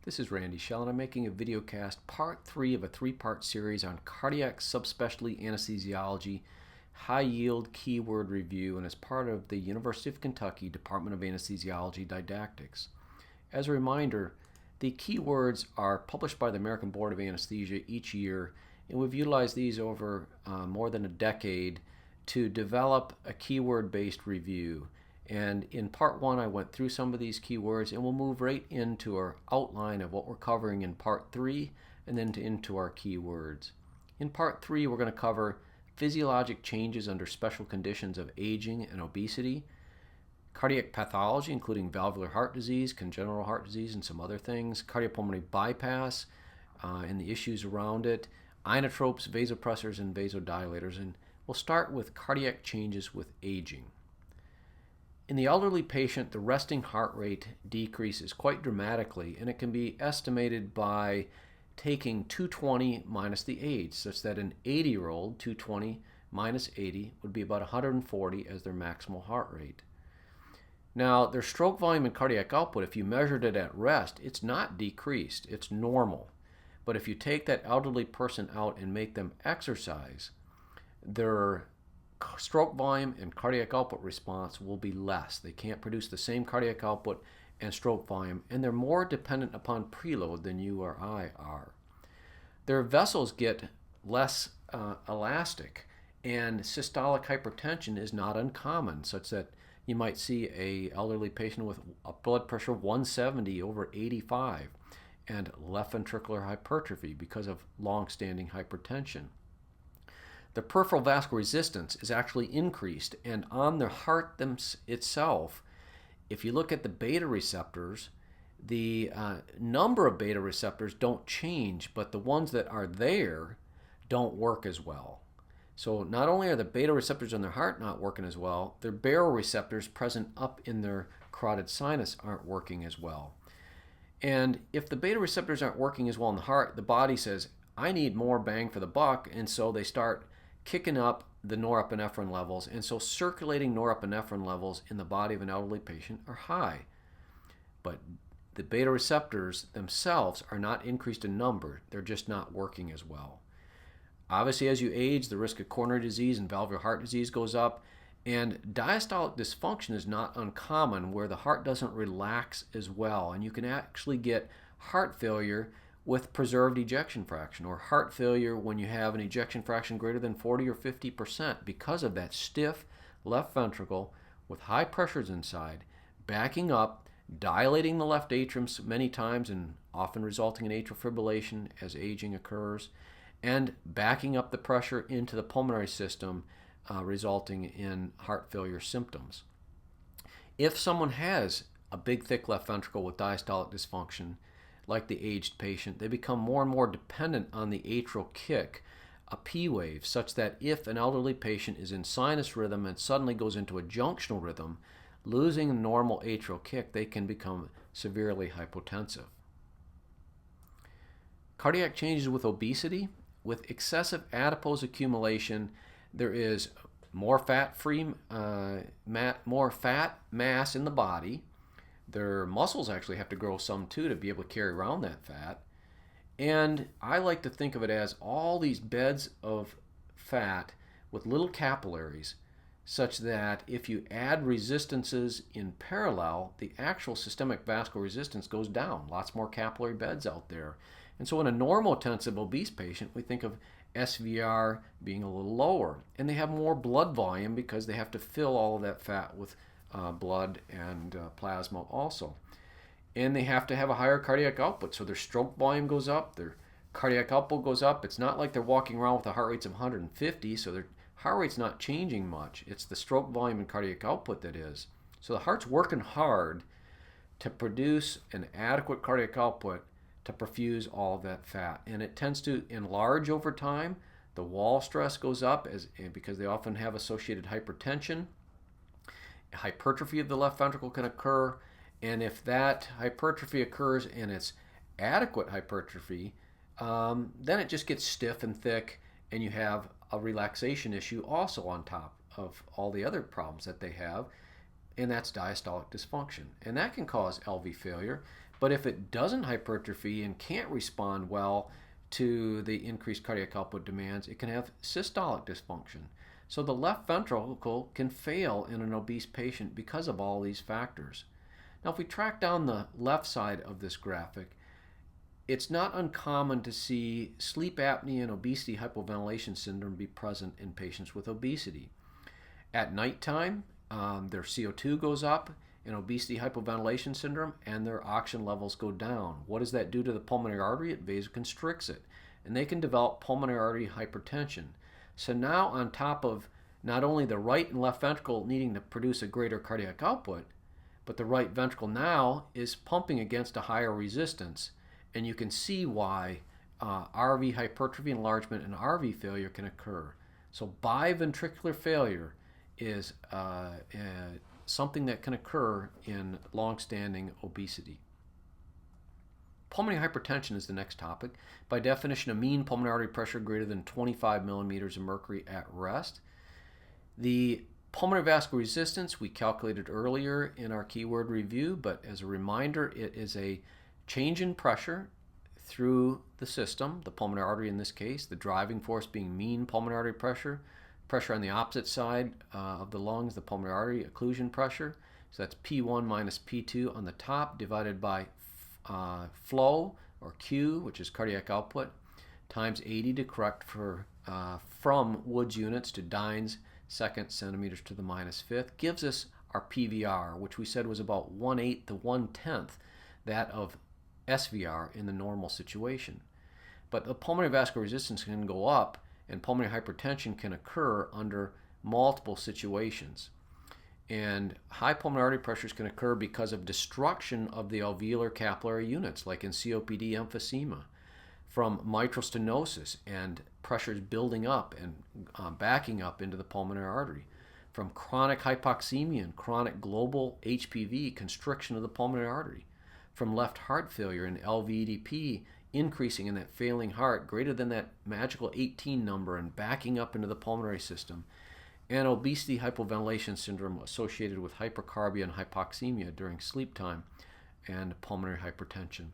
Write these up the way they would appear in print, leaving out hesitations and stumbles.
This is Randy Schell, and I'm making a video cast, part 3 of a 3-part series on cardiac subspecialty anesthesiology, high-yield keyword review, and as part of the University of Kentucky Department of Anesthesiology didactics. As a reminder, the keywords are published by the American Board of Anesthesia each year, and we've utilized these over more than a decade to develop a keyword-based review. And in part 1, I went through some of these keywords, and we'll move right into our outline of what we're covering in part 3 and then into our keywords. In part 3, we're going to cover physiologic changes under special conditions of aging and obesity, cardiac pathology, including valvular heart disease, congenital heart disease, and some other things, cardiopulmonary bypass and the issues around it, inotropes, vasopressors, and vasodilators. And we'll start with cardiac changes with aging. In the elderly patient, the resting heart rate decreases quite dramatically, and it can be estimated by taking 220 minus the age, such that an 80-year-old, 220 minus 80, would be about 140 as their maximal heart rate. Now, their stroke volume and cardiac output, if you measured it at rest, it's not decreased, it's normal. But if you take that elderly person out and make them exercise, their stroke volume and cardiac output response will be less. They can't produce the same cardiac output and stroke volume, and they're more dependent upon preload than you or I are. Their vessels get less elastic, and systolic hypertension is not uncommon, such that you might see an elderly patient with a blood pressure of 170 over 85 and left ventricular hypertrophy because of long-standing hypertension. The peripheral vascular resistance is actually increased, and on the heart itself, if you look at the beta receptors, the number of beta receptors don't change, but the ones that are there don't work as well. So not only are the beta receptors on their heart not working as well, their baroreceptors present up in their carotid sinus aren't working as well. And if the beta receptors aren't working as well in the heart, the body says, I need more bang for the buck, and so they start kicking up the norepinephrine levels, and so circulating norepinephrine levels in the body of an elderly patient are high. But the beta receptors themselves are not increased in number, they're just not working as well. Obviously, as you age, the risk of coronary disease and valvular heart disease goes up, and diastolic dysfunction is not uncommon where the heart doesn't relax as well, and you can actually get heart failure with preserved ejection fraction, or heart failure when you have an ejection fraction greater than 40 or 50% because of that stiff left ventricle with high pressures inside, backing up, dilating the left atrium many times and often resulting in atrial fibrillation as aging occurs, and backing up the pressure into the pulmonary system, resulting in heart failure symptoms. If someone has a big thick left ventricle with diastolic dysfunction, like the aged patient, they become more and more dependent on the atrial kick, a P wave, such that if an elderly patient is in sinus rhythm and suddenly goes into a junctional rhythm, losing a normal atrial kick, they can become severely hypotensive. Cardiac changes with obesity. With excessive adipose accumulation, there is more fat mass in the body. Their muscles actually have to grow some too to be able to carry around that fat. And I like to think of it as all these beds of fat with little capillaries, such that if you add resistances in parallel, the actual systemic vascular resistance goes down. Lots more capillary beds out there. And so in a normotensive obese patient, we think of SVR being a little lower. And they have more blood volume because they have to fill all of that fat with blood and plasma also. And they have to have a higher cardiac output, so their stroke volume goes up, their cardiac output goes up. It's not like they're walking around with a heart rates of 150, so their heart rate's not changing much. It's the stroke volume and cardiac output that is. So the heart's working hard to produce an adequate cardiac output to perfuse all of that fat, and it tends to enlarge over time. The wall stress goes up because they often have associated hypertension. Hypertrophy of the left ventricle can occur, and if that hypertrophy occurs and it's adequate hypertrophy, then it just gets stiff and thick, and you have a relaxation issue also on top of all the other problems that they have, and that's diastolic dysfunction. And that can cause LV failure, But if it doesn't hypertrophy and can't respond well to the increased cardiac output demands, it can have systolic dysfunction. So the left ventricle can fail in an obese patient because of all these factors. Now, if we track down the left side of this graphic, it's not uncommon to see sleep apnea and obesity hypoventilation syndrome be present in patients with obesity. At nighttime, their CO2 goes up in obesity hypoventilation syndrome, and their oxygen levels go down. What does that do to the pulmonary artery? It vasoconstricts it, and they can develop pulmonary artery hypertension. So now, on top of not only the right and left ventricle needing to produce a greater cardiac output, but the right ventricle now is pumping against a higher resistance, and you can see why RV hypertrophy, enlargement, and RV failure can occur. So biventricular failure is something that can occur in long-standing obesity. Pulmonary hypertension is the next topic. By definition, a mean pulmonary artery pressure greater than 25 millimeters of mercury at rest. The pulmonary vascular resistance we calculated earlier in our KeyWord review, but as a reminder, it is a change in pressure through the system, the pulmonary artery in this case, the driving force being mean pulmonary artery pressure, pressure on the opposite side of the lungs, the pulmonary artery occlusion pressure. So that's P1 minus P2 on the top divided by flow, or Q, which is cardiac output, times 80 to correct for from Wood's units to Dynes second centimeters to the minus fifth, gives us our PVR, which we said was about 1/8 to 1/10 that of SVR in the normal situation. But the pulmonary vascular resistance can go up, and pulmonary hypertension can occur under multiple situations. And high pulmonary artery pressures can occur because of destruction of the alveolar capillary units, like in COPD emphysema, from mitral stenosis and pressures building up and backing up into the pulmonary artery, from chronic hypoxemia and chronic global HPV, constriction of the pulmonary artery, from left heart failure and LVEDP increasing in that failing heart greater than that magical 18 number and backing up into the pulmonary system, and obesity hypoventilation syndrome associated with hypercarbia and hypoxemia during sleep time, and pulmonary hypertension.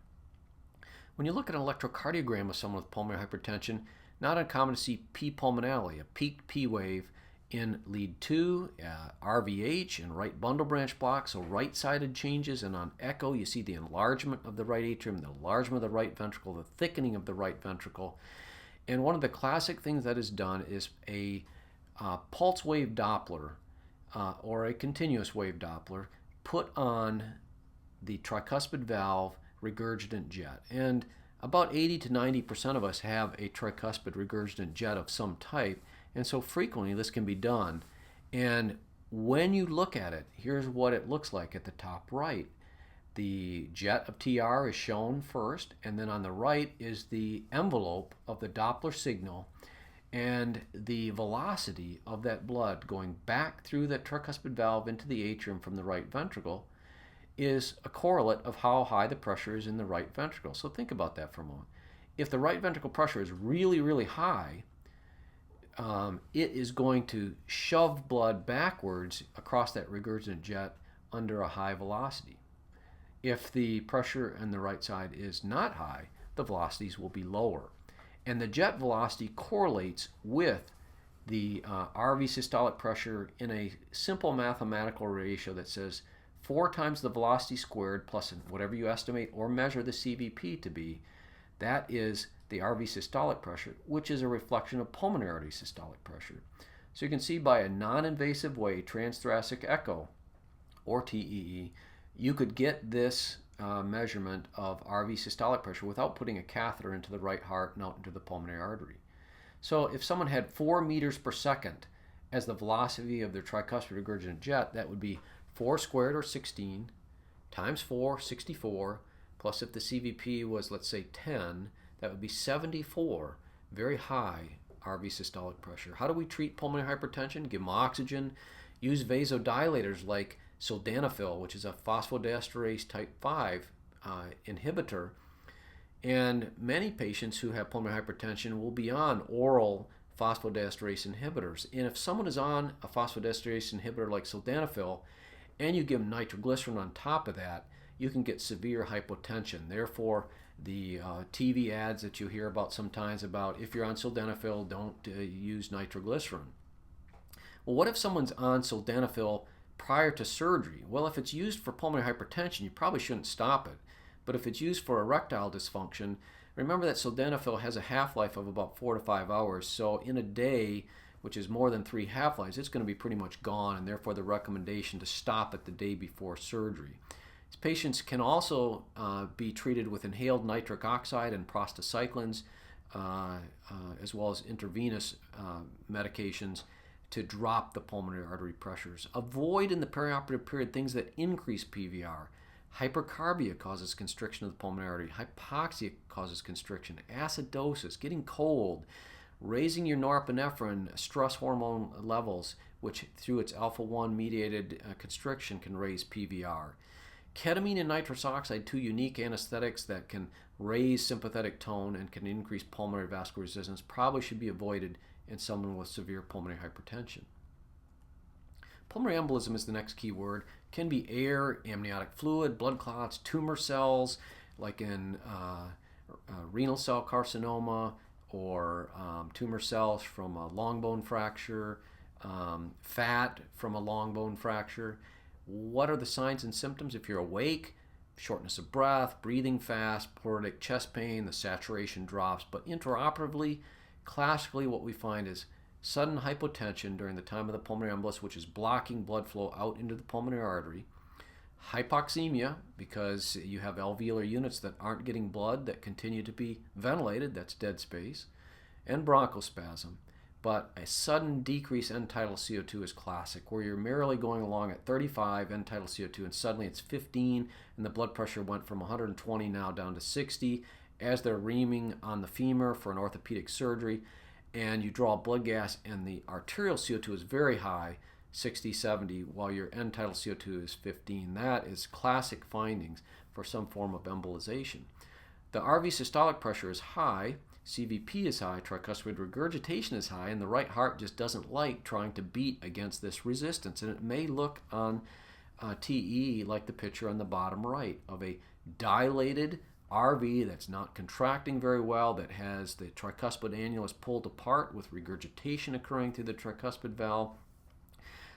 When you look at an electrocardiogram of someone with pulmonary hypertension, not uncommon to see P pulmonale, a peaked P wave in lead 2, RVH, and right bundle branch block, so right-sided changes, and on echo you see the enlargement of the right atrium, the enlargement of the right ventricle, the thickening of the right ventricle. And one of the classic things that is done is a pulse wave Doppler or a continuous wave Doppler put on the tricuspid valve regurgitant jet. And about 80 to 90% of us have a tricuspid regurgitant jet of some type, and so frequently this can be done. And when you look at it, here's what it looks like at the top right. The jet of TR is shown first, and then on the right is the envelope of the Doppler signal, and the velocity of that blood going back through that tricuspid valve into the atrium from the right ventricle is a correlate of how high the pressure is in the right ventricle. So think about that for a moment. If the right ventricle pressure is really, really high, it is going to shove blood backwards across that regurgitant jet under a high velocity. If the pressure on the right side is not high, the velocities will be lower. And the jet velocity correlates with the RV systolic pressure in a simple mathematical ratio that says 4 times the velocity squared plus whatever you estimate or measure the CVP to be. That is the RV systolic pressure, which is a reflection of pulmonary artery systolic pressure. So you can see by a non-invasive way, transthoracic echo, or TEE, you could get this measurement of RV systolic pressure without putting a catheter into the right heart and out into the pulmonary artery. So if someone had 4 meters per second as the velocity of their tricuspid regurgitant jet, that would be 4 squared, or 16, times 4, 64, plus if the CVP was, let's say, 10, that would be 74, very high RV systolic pressure. How do we treat pulmonary hypertension? Give them oxygen, use vasodilators like sildenafil, which is a phosphodiesterase type 5 inhibitor. And many patients who have pulmonary hypertension will be on oral phosphodiesterase inhibitors. And if someone is on a phosphodiesterase inhibitor like sildenafil, and you give them nitroglycerin on top of that, you can get severe hypotension. Therefore, the TV ads that you hear about sometimes about if you're on sildenafil, don't use nitroglycerin. Well, what if someone's on sildenafil prior to surgery? Well, if it's used for pulmonary hypertension, you probably shouldn't stop it. But if it's used for erectile dysfunction, remember that sildenafil has a half-life of about 4 to 5 hours. So in a day, which is more than 3 half-lives, it's going to be pretty much gone, and therefore the recommendation to stop it the day before surgery. These patients can also be treated with inhaled nitric oxide and prostacyclins, as well as intravenous medications to drop the pulmonary artery pressures. Avoid in the perioperative period things that increase PVR. Hypercarbia causes constriction of the pulmonary artery. Hypoxia causes constriction. Acidosis, getting cold, raising your norepinephrine stress hormone levels, which through its alpha-1 mediated constriction can raise PVR. Ketamine and nitrous oxide, two unique anesthetics that can raise sympathetic tone and can increase pulmonary vascular resistance, probably should be avoided in someone with severe pulmonary hypertension. Pulmonary embolism is the next key word. Can be air, amniotic fluid, blood clots, tumor cells, like in renal cell carcinoma, or tumor cells from a long bone fracture, fat from a long bone fracture. What are the signs and symptoms? If you're awake, shortness of breath, breathing fast, pleuritic chest pain, the saturation drops. But intraoperatively, classically what we find is sudden hypotension during the time of the pulmonary embolus, which is blocking blood flow out into the pulmonary artery. Hypoxemia, because you have alveolar units that aren't getting blood that continue to be ventilated, that's dead space. And bronchospasm. But a sudden decrease end tidal CO2 is classic, where you're merely going along at 35 end tidal CO2 and suddenly it's 15 and the blood pressure went from 120 now down to 60 as they're reaming on the femur for an orthopedic surgery, and you draw blood gas and the arterial CO2 is very high, 60, 70, while your end tidal CO2 is 15. That is classic findings for some form of embolization. The RV systolic pressure is high, CVP is high, tricuspid regurgitation is high, and the right heart just doesn't like trying to beat against this resistance. And it may look on TE like the picture on the bottom right of a dilated RV that's not contracting very well, that has the tricuspid annulus pulled apart with regurgitation occurring through the tricuspid valve,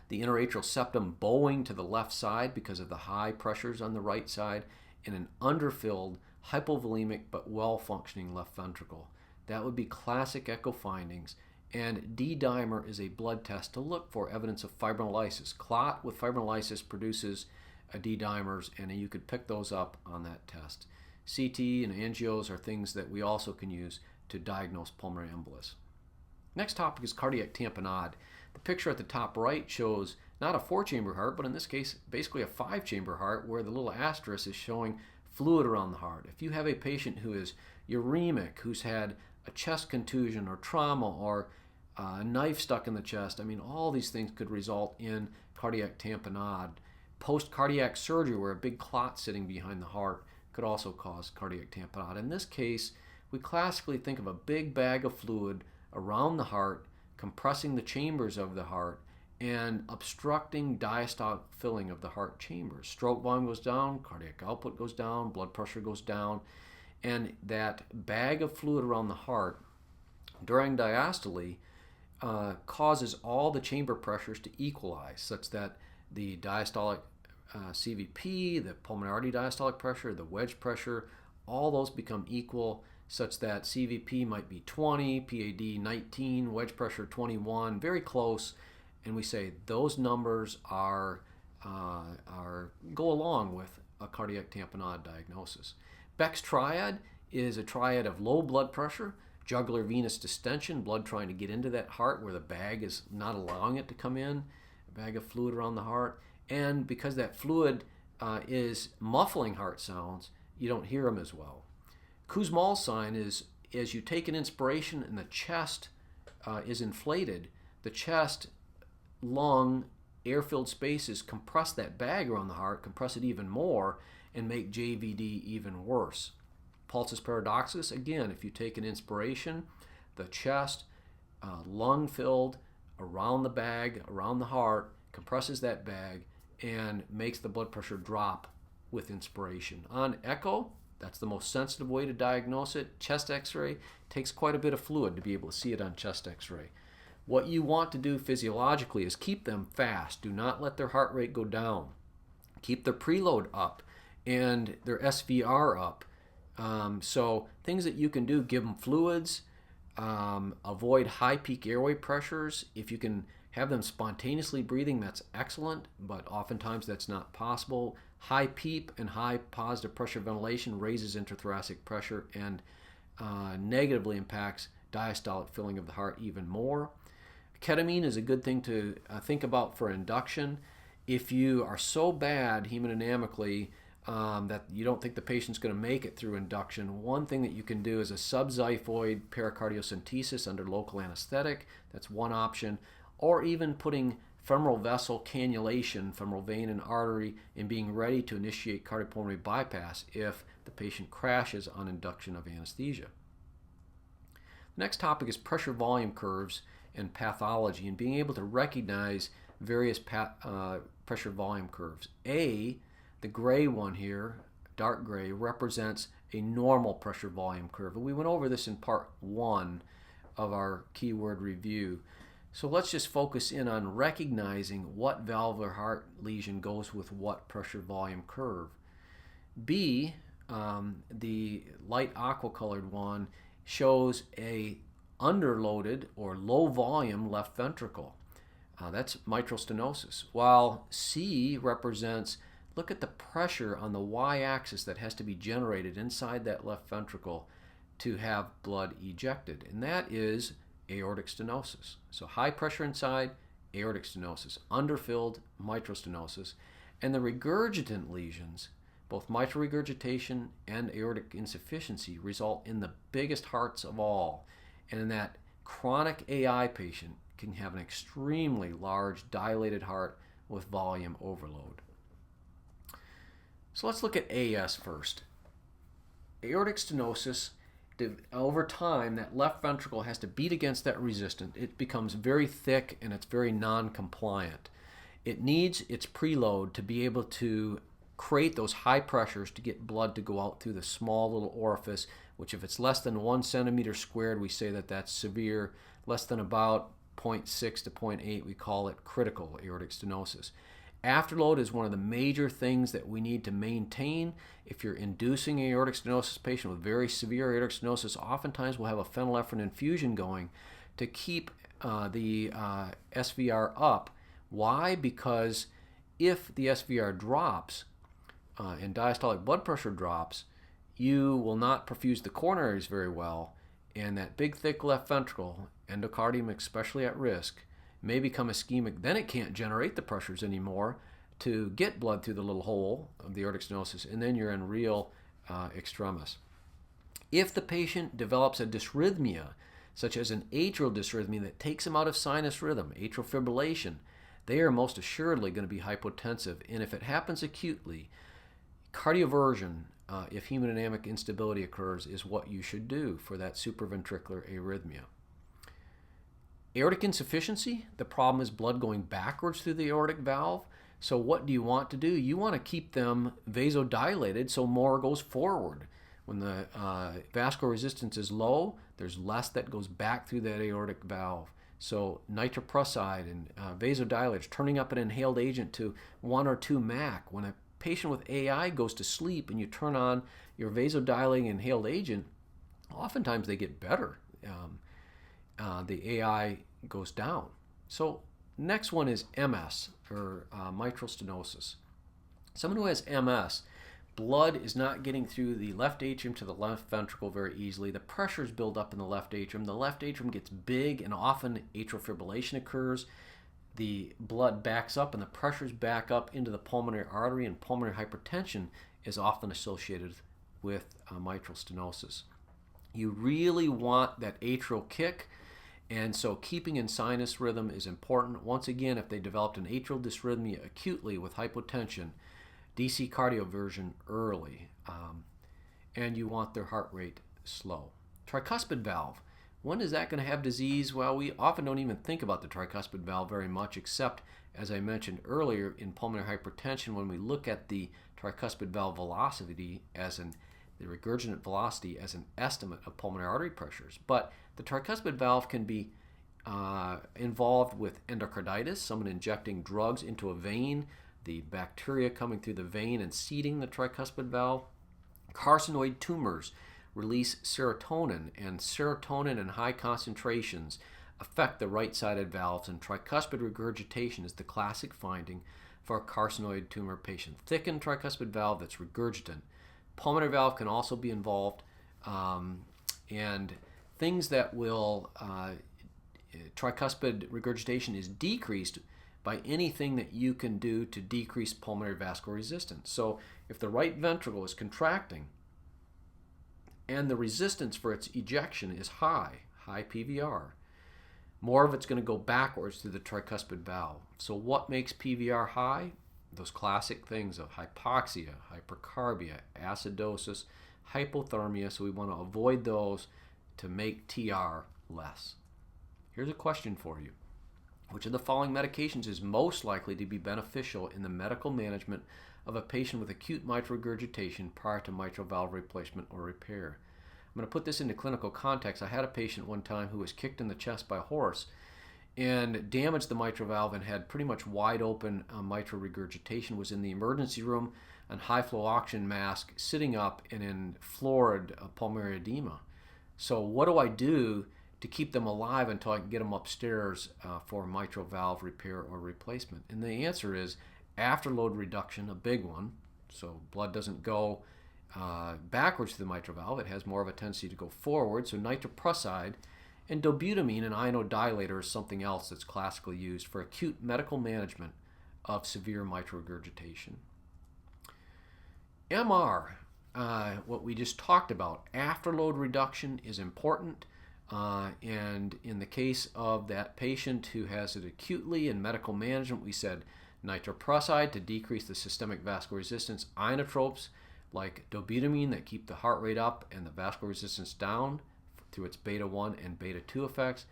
the interatrial septum bowing to the left side because of the high pressures on the right side, and an underfilled, hypovolemic but well-functioning left ventricle. That would be classic echo findings. And D-dimer is a blood test to look for evidence of fibrinolysis. Clot with fibrinolysis produces D-dimers, and you could pick those up on that test. CT and angios are things that we also can use to diagnose pulmonary embolus. Next topic is cardiac tamponade. The picture at the top right shows not a 4-chamber heart, but in this case, basically a 5-chamber heart, where the little asterisk is showing fluid around the heart. If you have a patient who is uremic, who's had a chest contusion or trauma or a knife stuck in the chest, I mean, all these things could result in cardiac tamponade. Post-cardiac surgery, where a big clot sitting behind the heart, could also cause cardiac tamponade. In this case, we classically think of a big bag of fluid around the heart, compressing the chambers of the heart, and obstructing diastolic filling of the heart chambers. Stroke volume goes down, cardiac output goes down, blood pressure goes down, and that bag of fluid around the heart during diastole causes all the chamber pressures to equalize, such that the diastolic CVP, the pulmonary artery diastolic pressure, the wedge pressure, all those become equal, such that CVP might be 20, PAD 19, wedge pressure 21, very close, and we say those numbers go along with a cardiac tamponade diagnosis. Beck's triad is a triad of low blood pressure, jugular venous distension, blood trying to get into that heart where the bag is not allowing it to come in, a bag of fluid around the heart, and because that fluid is muffling heart sounds, you don't hear them as well. Kussmaul's sign is as you take an inspiration and the chest is inflated, the chest, lung, air-filled spaces compress that bag around the heart, compress it even more, and make JVD even worse. Pulsus paradoxus, again, if you take an inspiration, the chest, lung-filled, around the bag, around the heart, compresses that bag, and makes the blood pressure drop with inspiration. On echo, that's the most sensitive way to diagnose it. Chest x-ray takes quite a bit of fluid to be able to see it on chest x-ray. What you want to do physiologically is keep them fast. Do not let their heart rate go down. Keep their preload up and their SVR up. So things that you can do, give them fluids, avoid high peak airway pressures. If you can have them spontaneously breathing, that's excellent, but oftentimes that's not possible. High PEEP and high positive pressure ventilation raises intrathoracic pressure and negatively impacts diastolic filling of the heart even more. Ketamine is a good thing to think about for induction. If you are so bad hemodynamically that you don't think the patient's going to make it through induction, one thing that you can do is a subxiphoid pericardiocentesis under local anesthetic. That's one option. Or even putting femoral vessel cannulation, femoral vein and artery, and being ready to initiate cardiopulmonary bypass if the patient crashes on induction of anesthesia. The next topic is pressure volume curves and pathology, and being able to recognize various pressure volume curves. The gray one here, dark gray, represents a normal pressure volume curve. And we went over this in part 1 of our keyword review. So let's just focus in on recognizing what valvular heart lesion goes with what pressure volume curve. B, the light aqua colored one, shows a underloaded or low volume left ventricle. That's mitral stenosis. While C represents, look at the pressure on the y-axis that has to be generated inside that left ventricle to have blood ejected, and that is aortic stenosis. So high pressure inside, aortic stenosis. Underfilled, mitral stenosis. And the regurgitant lesions, both mitral regurgitation and aortic insufficiency, result in the biggest hearts of all. And in that chronic AI patient can have an extremely large dilated heart with volume overload. So let's look at AS first. Aortic stenosis, over time, that left ventricle has to beat against that resistance. It becomes very thick and it's very non-compliant. It needs its preload to be able to create those high pressures to get blood to go out through the small little orifice, which if it's less than 1 centimeter squared, we say that that's severe. Less than about 0.6 to 0.8, we call it critical aortic stenosis. Afterload is one of the major things that we need to maintain. If you're inducing an aortic stenosis patient with very severe aortic stenosis, oftentimes we'll have a phenylephrine infusion going to keep the SVR up. Why? Because if the SVR drops and diastolic blood pressure drops, you will not perfuse the coronaries very well, and that big thick left ventricle, endocardium especially at risk, may become ischemic. Then it can't generate the pressures anymore to get blood through the little hole of the aortic stenosis, and then you're in real extremis. If the patient develops a dysrhythmia, such as an atrial dysrhythmia that takes them out of sinus rhythm, atrial fibrillation, they are most assuredly going to be hypotensive. And if it happens acutely, cardioversion, if hemodynamic instability occurs, is what you should do for that supraventricular arrhythmia. Aortic insufficiency, the problem is blood going backwards through the aortic valve. So what do you want to do? You want to keep them vasodilated so more goes forward. When the vascular resistance is low, there's less that goes back through that aortic valve. So nitroprusside and vasodilators, turning up an inhaled agent to 1 or 2 MAC. When a patient with AI goes to sleep and you turn on your vasodilating inhaled agent, oftentimes they get better. The AI goes down. So next one is MS, or mitral stenosis. Someone who has MS, blood is not getting through the left atrium to the left ventricle very easily. The pressures build up in the left atrium. The left atrium gets big and often atrial fibrillation occurs. The blood backs up and the pressures back up into the pulmonary artery, and pulmonary hypertension is often associated with mitral stenosis. You really want that atrial kick, and so keeping in sinus rhythm is important. Once again, if they developed an atrial dysrhythmia acutely with hypotension, DC cardioversion early, and you want their heart rate slow. Tricuspid valve. When is that going to have disease? Well, we often don't even think about the tricuspid valve very much, except, as I mentioned earlier, in pulmonary hypertension, when we look at the tricuspid valve velocity the regurgitant velocity as an estimate of pulmonary artery pressures. But the tricuspid valve can be involved with endocarditis, someone injecting drugs into a vein, the bacteria coming through the vein and seeding the tricuspid valve. Carcinoid tumors release serotonin, and serotonin in high concentrations affect the right-sided valves, and tricuspid regurgitation is the classic finding for a carcinoid tumor patient. Thickened tricuspid valve that's regurgitant. Pulmonary valve can also be involved, and things that will tricuspid regurgitation is decreased by anything that you can do to decrease pulmonary vascular resistance. So if the right ventricle is contracting and the resistance for its ejection is high PVR, more of it's going to go backwards through the tricuspid valve. So what makes PVR high? Those classic things of hypoxia, hypercarbia, acidosis, hypothermia. So we want to avoid those to make TR less. Here's a question for you. Which of the following medications is most likely to be beneficial in the medical management of a patient with acute mitral regurgitation prior to mitral valve replacement or repair? I'm going to put this into clinical context. I had a patient one time who was kicked in the chest by a horse and damaged the mitral valve and had pretty much wide open mitral regurgitation, was in the emergency room on high flow oxygen mask, sitting up and in florid pulmonary edema. So what do I do to keep them alive until I can get them upstairs for mitral valve repair or replacement? And the answer is afterload reduction, a big one. So blood doesn't go backwards to the mitral valve. It has more of a tendency to go forward. So nitroprusside and dobutamine, an inodilator, is something else that's classically used for acute medical management of severe mitral regurgitation. MR, what we just talked about, afterload reduction is important. And in the case of that patient who has it acutely in medical management, we said nitroprusside to decrease the systemic vascular resistance, inotropes like dobutamine that keep the heart rate up and the vascular resistance down through its beta 1 and beta 2 effects,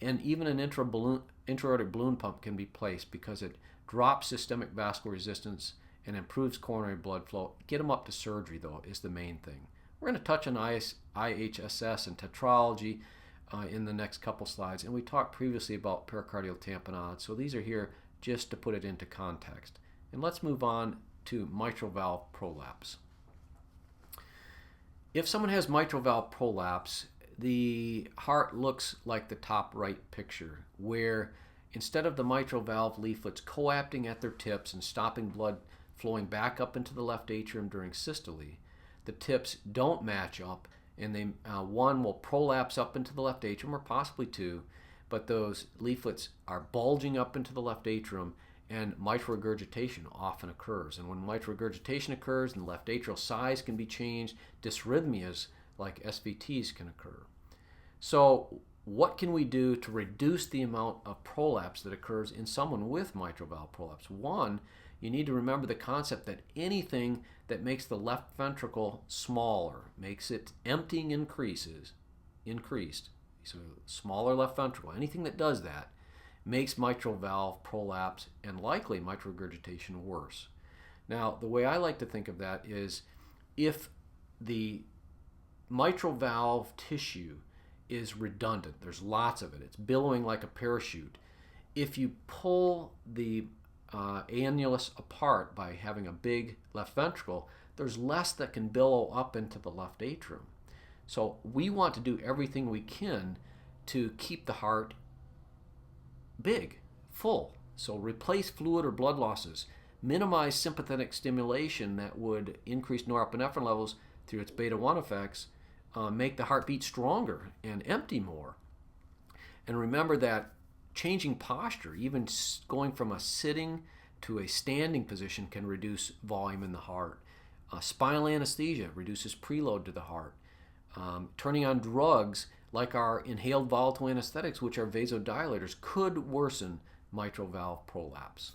and even an intra-aortic balloon pump can be placed because it drops systemic vascular resistance and improves coronary blood flow. Get them up to surgery, though, is the main thing. We're going to touch on IHSS and tetralogy in the next couple slides, and we talked previously about pericardial tamponade, so these are here just to put it into context. And let's move on to mitral valve prolapse. If someone has mitral valve prolapse, the heart looks like the top right picture, where instead of the mitral valve leaflets coapting at their tips and stopping blood flowing back up into the left atrium during systole, the tips don't match up, and one will prolapse up into the left atrium, or possibly two, but those leaflets are bulging up into the left atrium, and mitral regurgitation often occurs. And when mitral regurgitation occurs and the left atrial size can be changed, dysrhythmias like SVTs can occur. So what can we do to reduce the amount of prolapse that occurs in someone with mitral valve prolapse? One, you need to remember the concept that anything that makes the left ventricle smaller, makes it emptying increased, so smaller left ventricle, anything that does that makes mitral valve prolapse and likely mitral regurgitation worse. Now, the way I like to think of that is if the mitral valve tissue is redundant, there's lots of it, it's billowing like a parachute. If you pull the annulus apart by having a big left ventricle, there's less that can billow up into the left atrium. So we want to do everything we can to keep the heart big, full. So replace fluid or blood losses, minimize sympathetic stimulation that would increase norepinephrine levels through its beta 1 effects, make the heartbeat stronger and empty more. And remember that changing posture, even going from a sitting to a standing position, can reduce volume in the heart. Spinal anesthesia reduces preload to the heart. Turning on drugs like our inhaled volatile anesthetics, which are vasodilators, could worsen mitral valve prolapse.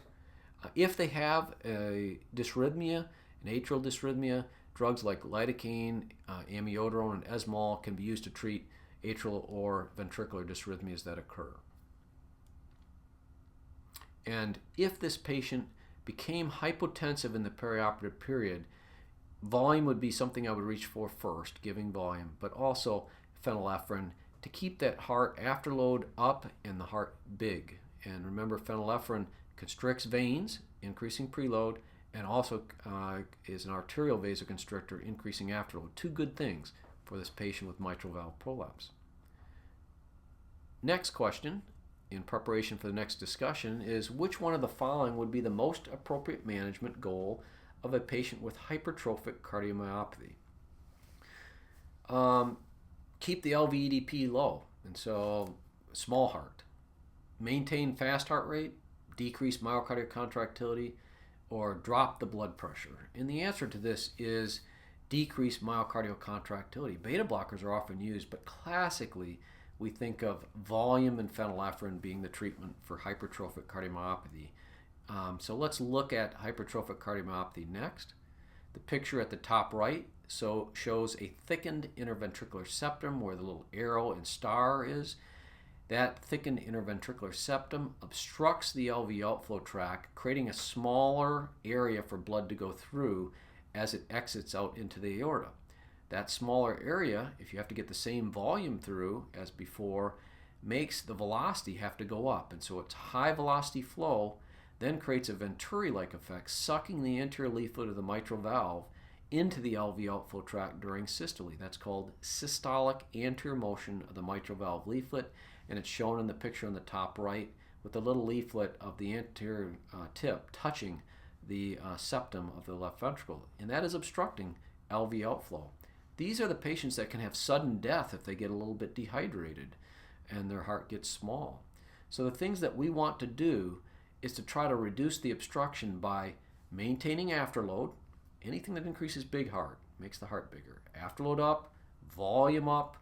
If they have a dysrhythmia, an atrial dysrhythmia, drugs like lidocaine, amiodarone, and esmol can be used to treat atrial or ventricular dysrhythmias that occur. And if this patient became hypotensive in the perioperative period, volume would be something I would reach for first, giving volume, but also phenylephrine to keep that heart afterload up and the heart big. And remember, phenylephrine constricts veins, increasing preload, and also is an arterial vasoconstrictor, increasing afterload. Two good things for this patient with mitral valve prolapse. Next question, in preparation for the next discussion, is which one of the following would be the most appropriate management goal of a patient with hypertrophic cardiomyopathy? Keep the LVEDP low, and so small heart. Maintain fast heart rate, decrease myocardial contractility, or drop the blood pressure. And the answer to this is decrease myocardial contractility. Beta blockers are often used, but classically we think of volume and phenylephrine being the treatment for hypertrophic cardiomyopathy. So let's look at hypertrophic cardiomyopathy next. The picture at the top right shows a thickened interventricular septum where the little arrow and star is. That thickened interventricular septum obstructs the LV outflow tract, creating a smaller area for blood to go through as it exits out into the aorta. That smaller area, if you have to get the same volume through as before, makes the velocity have to go up. And so it's high velocity flow then creates a venturi-like effect, sucking the anterior leaflet of the mitral valve into the LV outflow tract during systole. That's called systolic anterior motion of the mitral valve leaflet, and it's shown in the picture on the top right with the little leaflet of the anterior tip touching the septum of the left ventricle, and that is obstructing LV outflow. These are the patients that can have sudden death if they get a little bit dehydrated and their heart gets small. So the things that we want to do is to try to reduce the obstruction by maintaining afterload. Anything that increases big heart makes the heart bigger. Afterload up, volume up,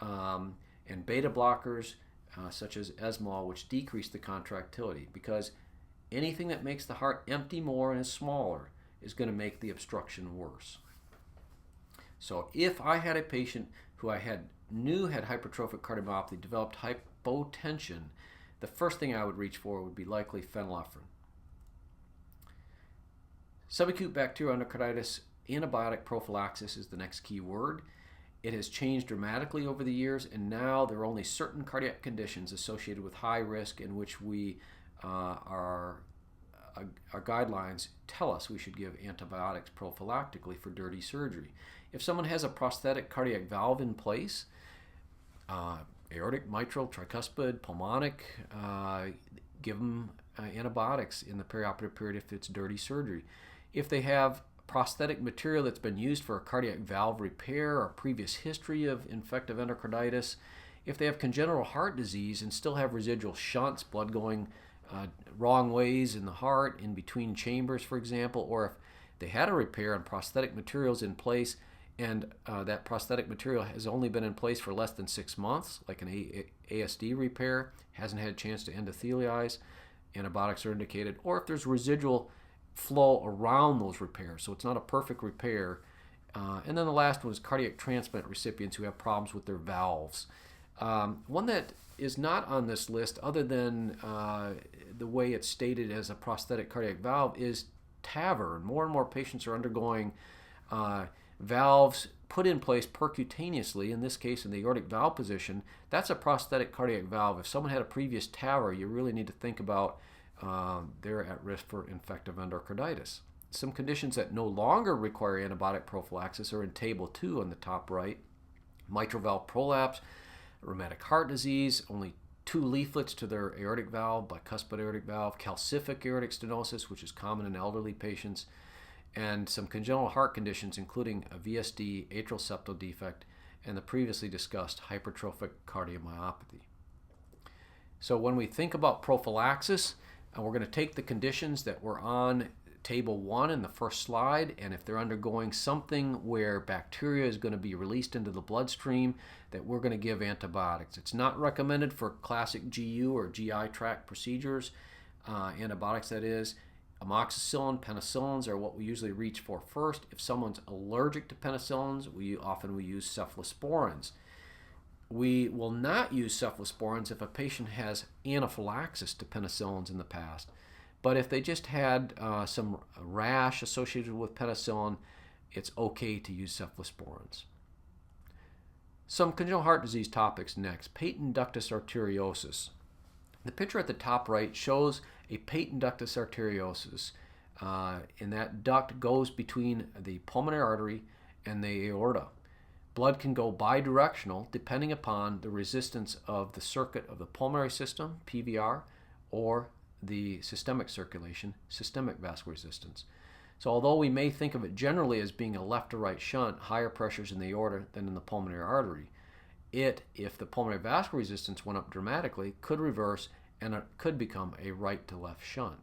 and beta blockers such as Esmol, which decrease the contractility, because anything that makes the heart empty more and is smaller is going to make the obstruction worse. So if I had a patient who I knew had hypertrophic cardiomyopathy, developed hypotension, the first thing I would reach for would be likely phenylephrine. Subacute bacterial endocarditis, antibiotic prophylaxis is the next key word. It has changed dramatically over the years, and now there are only certain cardiac conditions associated with high risk in which our guidelines tell us we should give antibiotics prophylactically for dirty surgery. If someone has a prosthetic cardiac valve in place, aortic, mitral, tricuspid, pulmonic, give them antibiotics in the perioperative period if it's dirty surgery. If they have prosthetic material that's been used for a cardiac valve repair or previous history of infective endocarditis, if they have congenital heart disease and still have residual shunts, blood going wrong ways in the heart, in between chambers, for example, or if they had a repair and prosthetic materials in place and that prosthetic material has only been in place for less than 6 months, like an ASD repair, hasn't had a chance to endothelialize, antibiotics are indicated, or if there's residual flow around those repairs, so it's not a perfect repair. And then the last one is cardiac transplant recipients who have problems with their valves. One that is not on this list, other than the way it's stated as a prosthetic cardiac valve, is TAVR. More and more patients are undergoing valves put in place percutaneously, in this case in the aortic valve position. That's a prosthetic cardiac valve. If someone had a previous TAVR, you really need to think about they're at risk for infective endocarditis. Some conditions that no longer require antibiotic prophylaxis are in Table 2 on the top right. Mitral valve prolapse, rheumatic heart disease, only 2 leaflets to their aortic valve, bicuspid aortic valve, calcific aortic stenosis, which is common in elderly patients, and some congenital heart conditions, including a VSD, atrial septal defect, and the previously discussed hypertrophic cardiomyopathy. So when we think about prophylaxis, we're going to take the conditions that were on Table 1 in the first slide, and if they're undergoing something where bacteria is going to be released into the bloodstream, that we're going to give antibiotics. It's not recommended for classic GU or GI tract procedures, antibiotics that is. Amoxicillin, penicillins are what we usually reach for first. If someone's allergic to penicillins, we often use cephalosporins. We will not use cephalosporins if a patient has anaphylaxis to penicillins in the past. But if they just had some rash associated with penicillin, it's okay to use cephalosporins. Some congenital heart disease topics next. Patent ductus arteriosus. The picture at the top right shows a patent ductus arteriosus. And that duct goes between the pulmonary artery and the aorta. Blood can go bidirectional depending upon the resistance of the circuit of the pulmonary system, PVR, or the systemic circulation, systemic vascular resistance. So although we may think of it generally as being a left to right shunt, higher pressures in the aorta than in the pulmonary artery, if the pulmonary vascular resistance went up dramatically, could reverse and it could become a right to left shunt.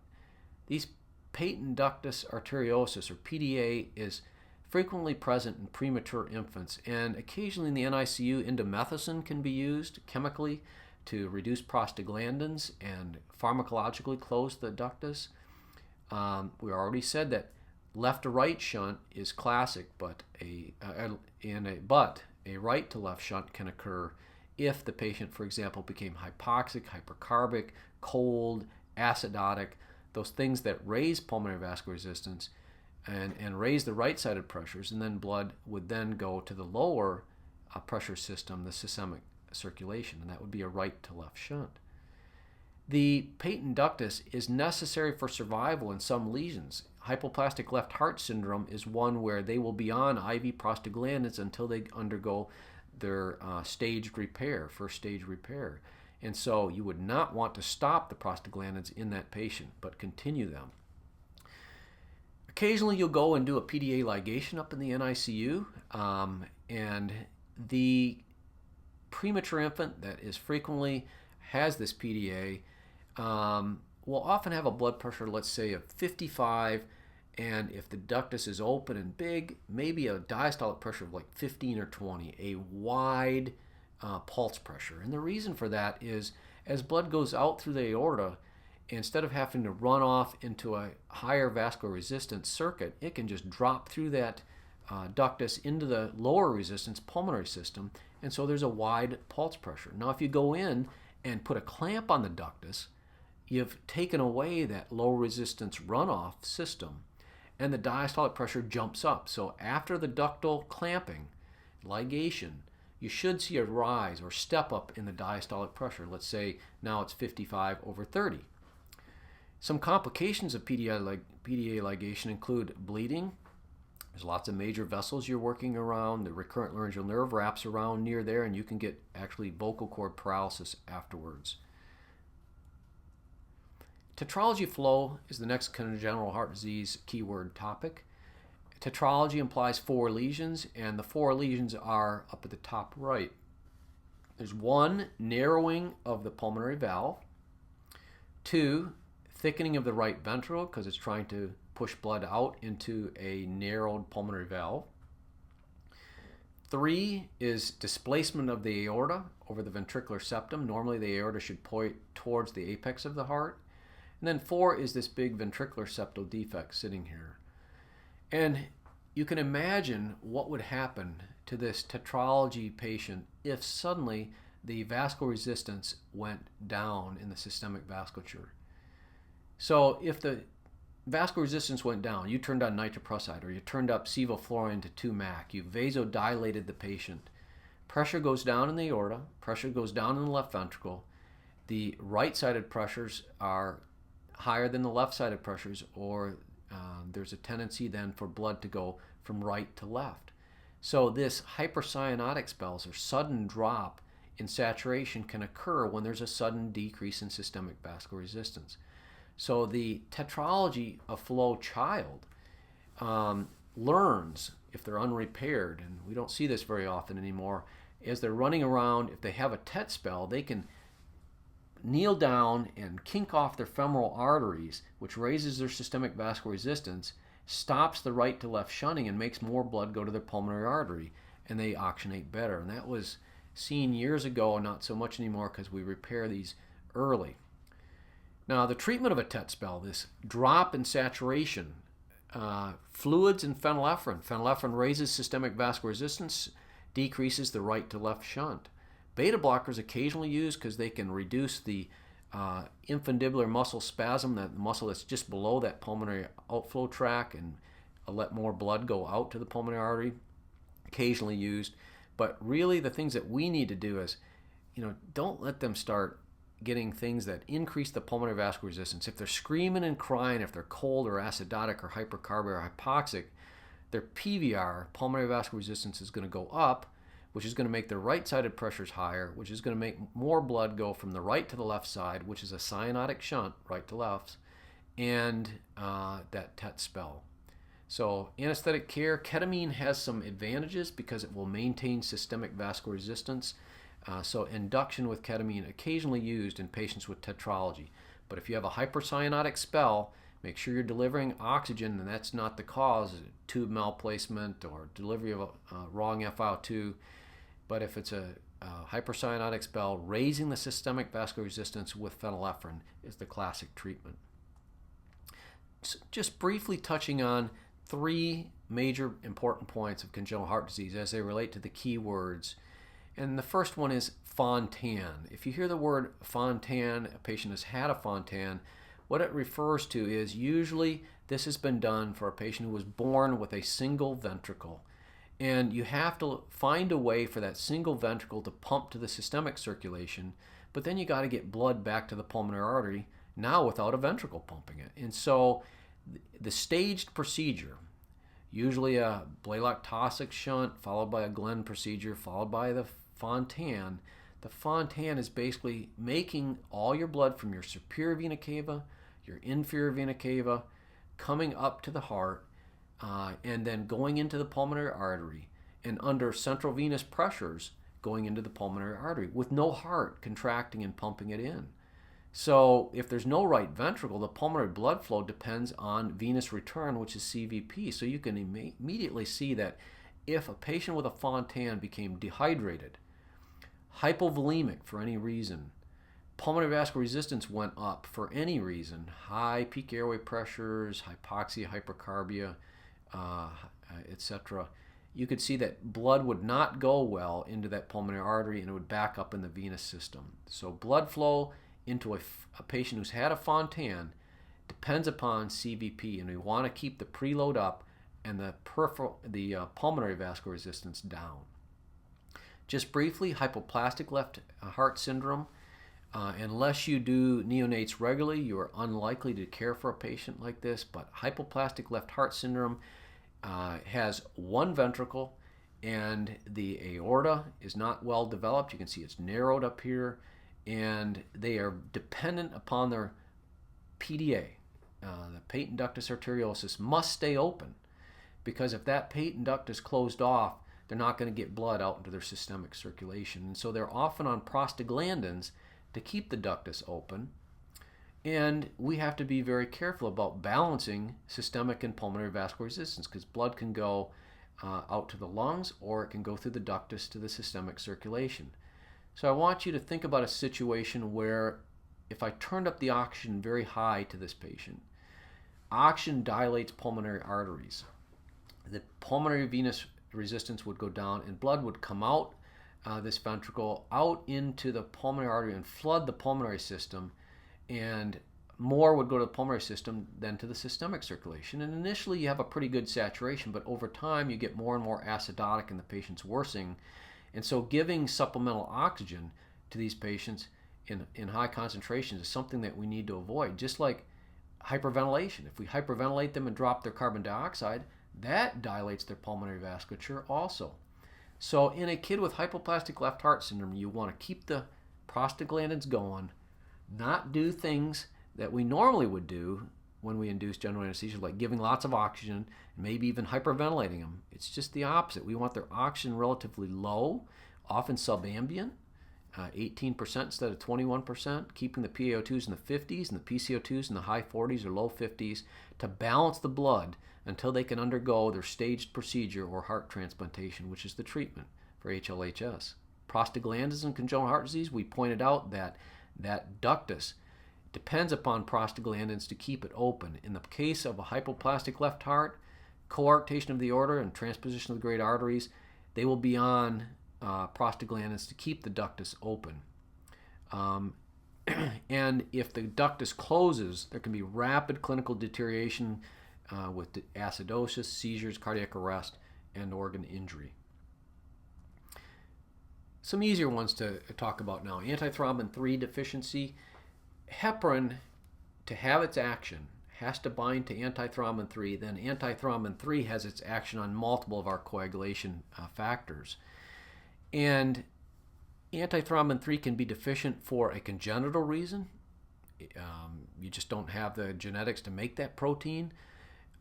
These patent ductus arteriosus, or PDA, is frequently present in premature infants, and occasionally in the NICU, indomethacin can be used chemically to reduce prostaglandins and pharmacologically close the ductus. We already said that left to right shunt is classic, but a right to left shunt can occur if the patient, for example, became hypoxic, hypercarbic, cold, acidotic, those things that raise pulmonary vascular resistance and raise the right-sided pressures, and then blood would then go to the lower pressure system, the systemic circulation, and that would be a right to left shunt. The patent ductus is necessary for survival in some lesions. Hypoplastic left heart syndrome is one where they will be on IV prostaglandins until they undergo their staged repair, first stage repair. And so you would not want to stop the prostaglandins in that patient, but continue them. Occasionally you'll go and do a PDA ligation up in the NICU, and the premature infant that is frequently has this PDA will often have a blood pressure, let's say, of 55, and if the ductus is open and big, maybe a diastolic pressure of like 15 or 20, a wide pulse pressure. And the reason for that is as blood goes out through the aorta, instead of having to run off into a higher vascular resistance circuit, it can just drop through that ductus into the lower resistance pulmonary system, and so there's a wide pulse pressure. Now, if you go in and put a clamp on the ductus, you've taken away that low resistance runoff system, and the diastolic pressure jumps up. So after the ductal clamping, ligation, you should see a rise or step up in the diastolic pressure. Let's say now it's 55/30. Some complications of PDA ligation include bleeding. There's lots of major vessels you're working around. The recurrent laryngeal nerve wraps around near there, and you can get actually vocal cord paralysis afterwards. Tetralogy flow is the next congenital heart disease keyword topic. Tetralogy implies 4 lesions, and the 4 lesions are up at the top right. There's 1, narrowing of the pulmonary valve. 2, thickening of the right ventricle because it's trying to push blood out into a narrowed pulmonary valve. 3 is displacement of the aorta over the ventricular septum. Normally the aorta should point towards the apex of the heart. And then 4 is this big ventricular septal defect sitting here. And you can imagine what would happen to this tetralogy patient if suddenly the vascular resistance went down in the systemic vasculature. So if the vascular resistance went down, you turned on nitroprusside or you turned up sevoflurane to 2 Mac, you vasodilated the patient, pressure goes down in the aorta, pressure goes down in the left ventricle, the right-sided pressures are higher than the left-sided pressures, or there's a tendency then for blood to go from right to left. So this hypercyanotic spells or sudden drop in saturation can occur when there's a sudden decrease in systemic vascular resistance. So the tetralogy of flow child learns, if they're unrepaired, and we don't see this very often anymore, as they're running around, if they have a TET spell, they can kneel down and kink off their femoral arteries, which raises their systemic vascular resistance, stops the right to left shunting, and makes more blood go to their pulmonary artery, and they oxygenate better. And that was seen years ago, not so much anymore because we repair these early. Now, the treatment of a TET spell, this drop in saturation, fluids and phenylephrine. Phenylephrine raises systemic vascular resistance, decreases the right to left shunt. Beta blockers occasionally used because they can reduce the infundibular muscle spasm, that muscle that's just below that pulmonary outflow tract, and let more blood go out to the pulmonary artery. Occasionally used. But really the things that we need to do is, don't let them start getting things that increase the pulmonary vascular resistance. If they're screaming and crying, if they're cold or acidotic or hypercarbia or hypoxic, their PVR, pulmonary vascular resistance, is going to go up, which is going to make their right-sided pressures higher, which is going to make more blood go from the right to the left side, which is a cyanotic shunt, right to left, and that TET spell. So anesthetic care, ketamine has some advantages because it will maintain systemic vascular resistance. So induction with ketamine occasionally used in patients with tetralogy. But if you have a hypercyanotic spell, make sure you're delivering oxygen, and that's not the cause, tube malplacement or delivery of a wrong FiO2. But if it's a hypercyanotic spell, raising the systemic vascular resistance with phenylephrine is the classic treatment. So just briefly touching on 3 major important points of congenital heart disease as they relate to the key words. And the first one is Fontan. If you hear the word Fontan, a patient has had a Fontan, what it refers to is usually this has been done for a patient who was born with a single ventricle. And you have to find a way for that single ventricle to pump to the systemic circulation, but then you got to get blood back to the pulmonary artery, now without a ventricle pumping it. And so the staged procedure, usually a Blalock-Taussig shunt, followed by a Glenn procedure, followed by the Fontan. The Fontan is basically making all your blood from your superior vena cava, your inferior vena cava, coming up to the heart, and then going into the pulmonary artery, and under central venous pressures going into the pulmonary artery with no heart contracting and pumping it in. So if there's no right ventricle, the pulmonary blood flow depends on venous return, which is CVP. So you can immediately see that if a patient with a Fontan became dehydrated, hypovolemic for any reason, pulmonary vascular resistance went up for any reason, high peak airway pressures, hypoxia, hypercarbia, etc., you could see that blood would not go well into that pulmonary artery and it would back up in the venous system. So blood flow into a patient who's had a Fontan depends upon CVP, and we want to keep the preload up and the pulmonary vascular resistance down. Just briefly, hypoplastic left heart syndrome. Unless you do neonates regularly, you are unlikely to care for a patient like this, but hypoplastic left heart syndrome has one ventricle, and the aorta is not well developed. You can see it's narrowed up here, and they are dependent upon their PDA. The patent ductus arteriosus must stay open, because if that patent duct is closed off, they're not going to get blood out into their systemic circulation. And so they're often on prostaglandins to keep the ductus open. And we have to be very careful about balancing systemic and pulmonary vascular resistance, because blood can go out to the lungs, or it can go through the ductus to the systemic circulation. So I want you to think about a situation where if I turned up the oxygen very high to this patient, oxygen dilates pulmonary arteries. The pulmonary venous resistance would go down, and blood would come out this ventricle out into the pulmonary artery and flood the pulmonary system, and more would go to the pulmonary system than to the systemic circulation. And initially you have a pretty good saturation, but over time you get more and more acidotic and the patient's worsening. And so giving supplemental oxygen to these patients in high concentrations is something that we need to avoid. Just like hyperventilation. If we hyperventilate them and drop their carbon dioxide, that dilates their pulmonary vasculature also. So in a kid with hypoplastic left heart syndrome, you want to keep the prostaglandins going, not do things that we normally would do when we induce general anesthesia, like giving lots of oxygen, maybe even hyperventilating them. It's just the opposite. We want their oxygen relatively low, often subambient, 18% instead of 21%, keeping the PaO2s in the 50s and the PCO2s in the high 40s or low 50s to balance the blood until they can undergo their staged procedure or heart transplantation, which is the treatment for HLHS. Prostaglandins in congenital heart disease, we pointed out that ductus depends upon prostaglandins to keep it open. In the case of a hypoplastic left heart, coarctation of the aorta and transposition of the great arteries, they will be on prostaglandins to keep the ductus open. And if the ductus closes, there can be rapid clinical deterioration with acidosis, seizures, cardiac arrest, and organ injury. Some easier ones to talk about now. Antithrombin III deficiency. Heparin, to have its action, has to bind to antithrombin III. Then antithrombin III has its action on multiple of our coagulation factors. And antithrombin III can be deficient for a congenital reason. You just don't have the genetics to make that protein.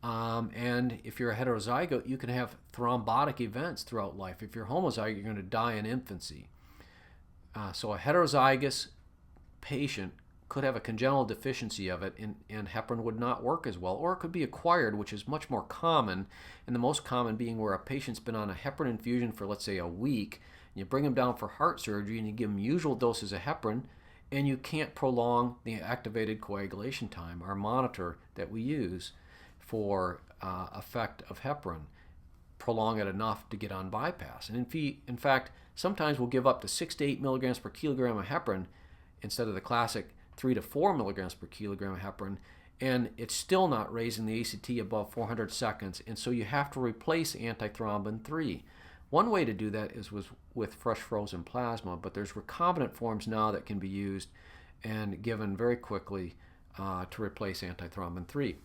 And if you're a heterozygote, you can have thrombotic events throughout life. If you're homozygote, you're going to die in infancy. So a heterozygous patient could have a congenital deficiency of it, and heparin would not work as well. Or it could be acquired, which is much more common, and the most common being where a patient's been on a heparin infusion for, let's say, a week. You bring them down for heart surgery, and you give them usual doses of heparin, and you can't prolong the activated coagulation time, our monitor that we use for effect of heparin, prolong it enough to get on bypass. And in fact, sometimes we'll give up to 6 to 8 milligrams per kilogram of heparin instead of the classic 3 to 4 milligrams per kilogram of heparin, and it's still not raising the ACT above 400 seconds, and so you have to replace antithrombin III. One way to do that is with fresh frozen plasma, but there's recombinant forms now that can be used and given very quickly to replace antithrombin III.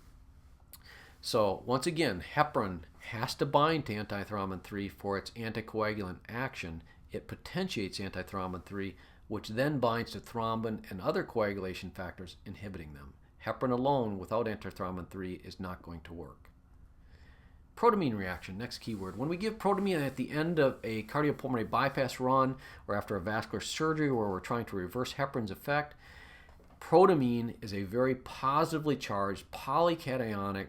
So once again, heparin has to bind to antithrombin III for its anticoagulant action. It potentiates antithrombin III, which then binds to thrombin and other coagulation factors, inhibiting them. Heparin alone without antithrombin III is not going to work. Protamine reaction, next keyword. When we give protamine at the end of a cardiopulmonary bypass run or after a vascular surgery where we're trying to reverse heparin's effect, protamine is a very positively charged polycationic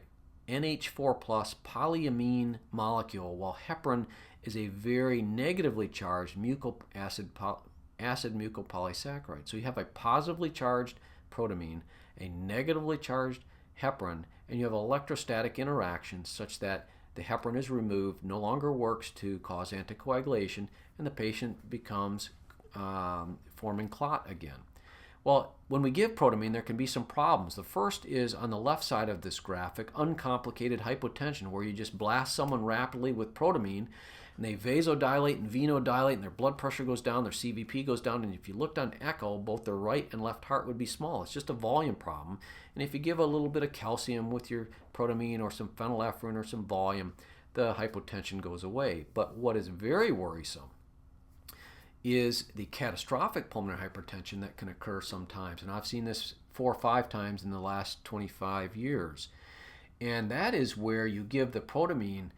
NH4+ polyamine molecule, while heparin is a very negatively charged acid mucopolysaccharide. So you have a positively charged protamine, a negatively charged heparin, and you have electrostatic interactions such that the heparin is removed, no longer works to cause anticoagulation, and the patient becomes forming clot again. Well, when we give protamine, there can be some problems. The first is on the left side of this graphic, uncomplicated hypotension, where you just blast someone rapidly with protamine, and they vasodilate and venodilate, and their blood pressure goes down, their CVP goes down, and if you looked on echo, both their right and left heart would be small. It's just a volume problem. And if you give a little bit of calcium with your protamine or some phenylephrine or some volume, the hypotension goes away. But what is very worrisome is the catastrophic pulmonary hypertension that can occur sometimes. And I've seen this 4 or 5 times in the last 25 years. And that is where you give the protamine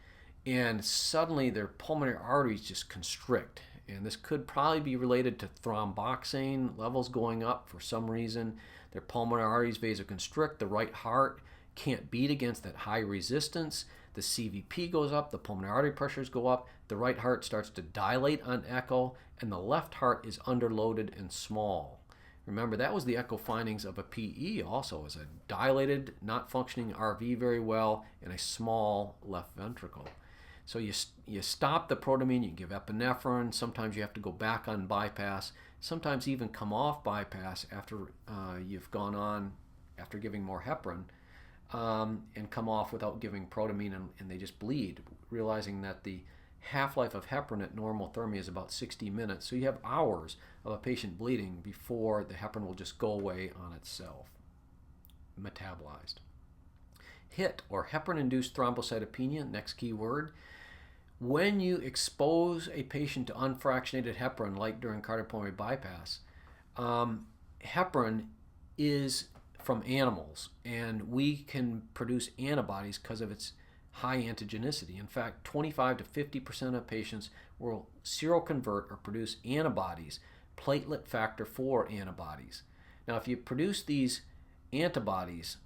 and suddenly their pulmonary arteries just constrict. And this could probably be related to thromboxane levels going up for some reason. Their pulmonary arteries vasoconstrict. The right heart can't beat against that high resistance. The CVP goes up, the pulmonary artery pressures go up, the right heart starts to dilate on echo, and the left heart is underloaded and small. Remember, that was the echo findings of a PE also, as a dilated, not functioning RV very well, and a small left ventricle. So you stop the protamine, you give epinephrine, sometimes you have to go back on bypass, sometimes even come off bypass after you've gone on, after giving more heparin, and come off without giving protamine, and they just bleed, realizing that the half-life of heparin at normal thermia is about 60 minutes. So you have hours of a patient bleeding before the heparin will just go away on itself, metabolized. HIT, or heparin-induced thrombocytopenia, next key word. When you expose a patient to unfractionated heparin, like during cardiopulmonary bypass, heparin is from animals, and we can produce antibodies because of its high antigenicity. In fact, 25 to 50% of patients will seroconvert or produce antibodies, platelet factor IV antibodies. Now, if you produce these antibodies,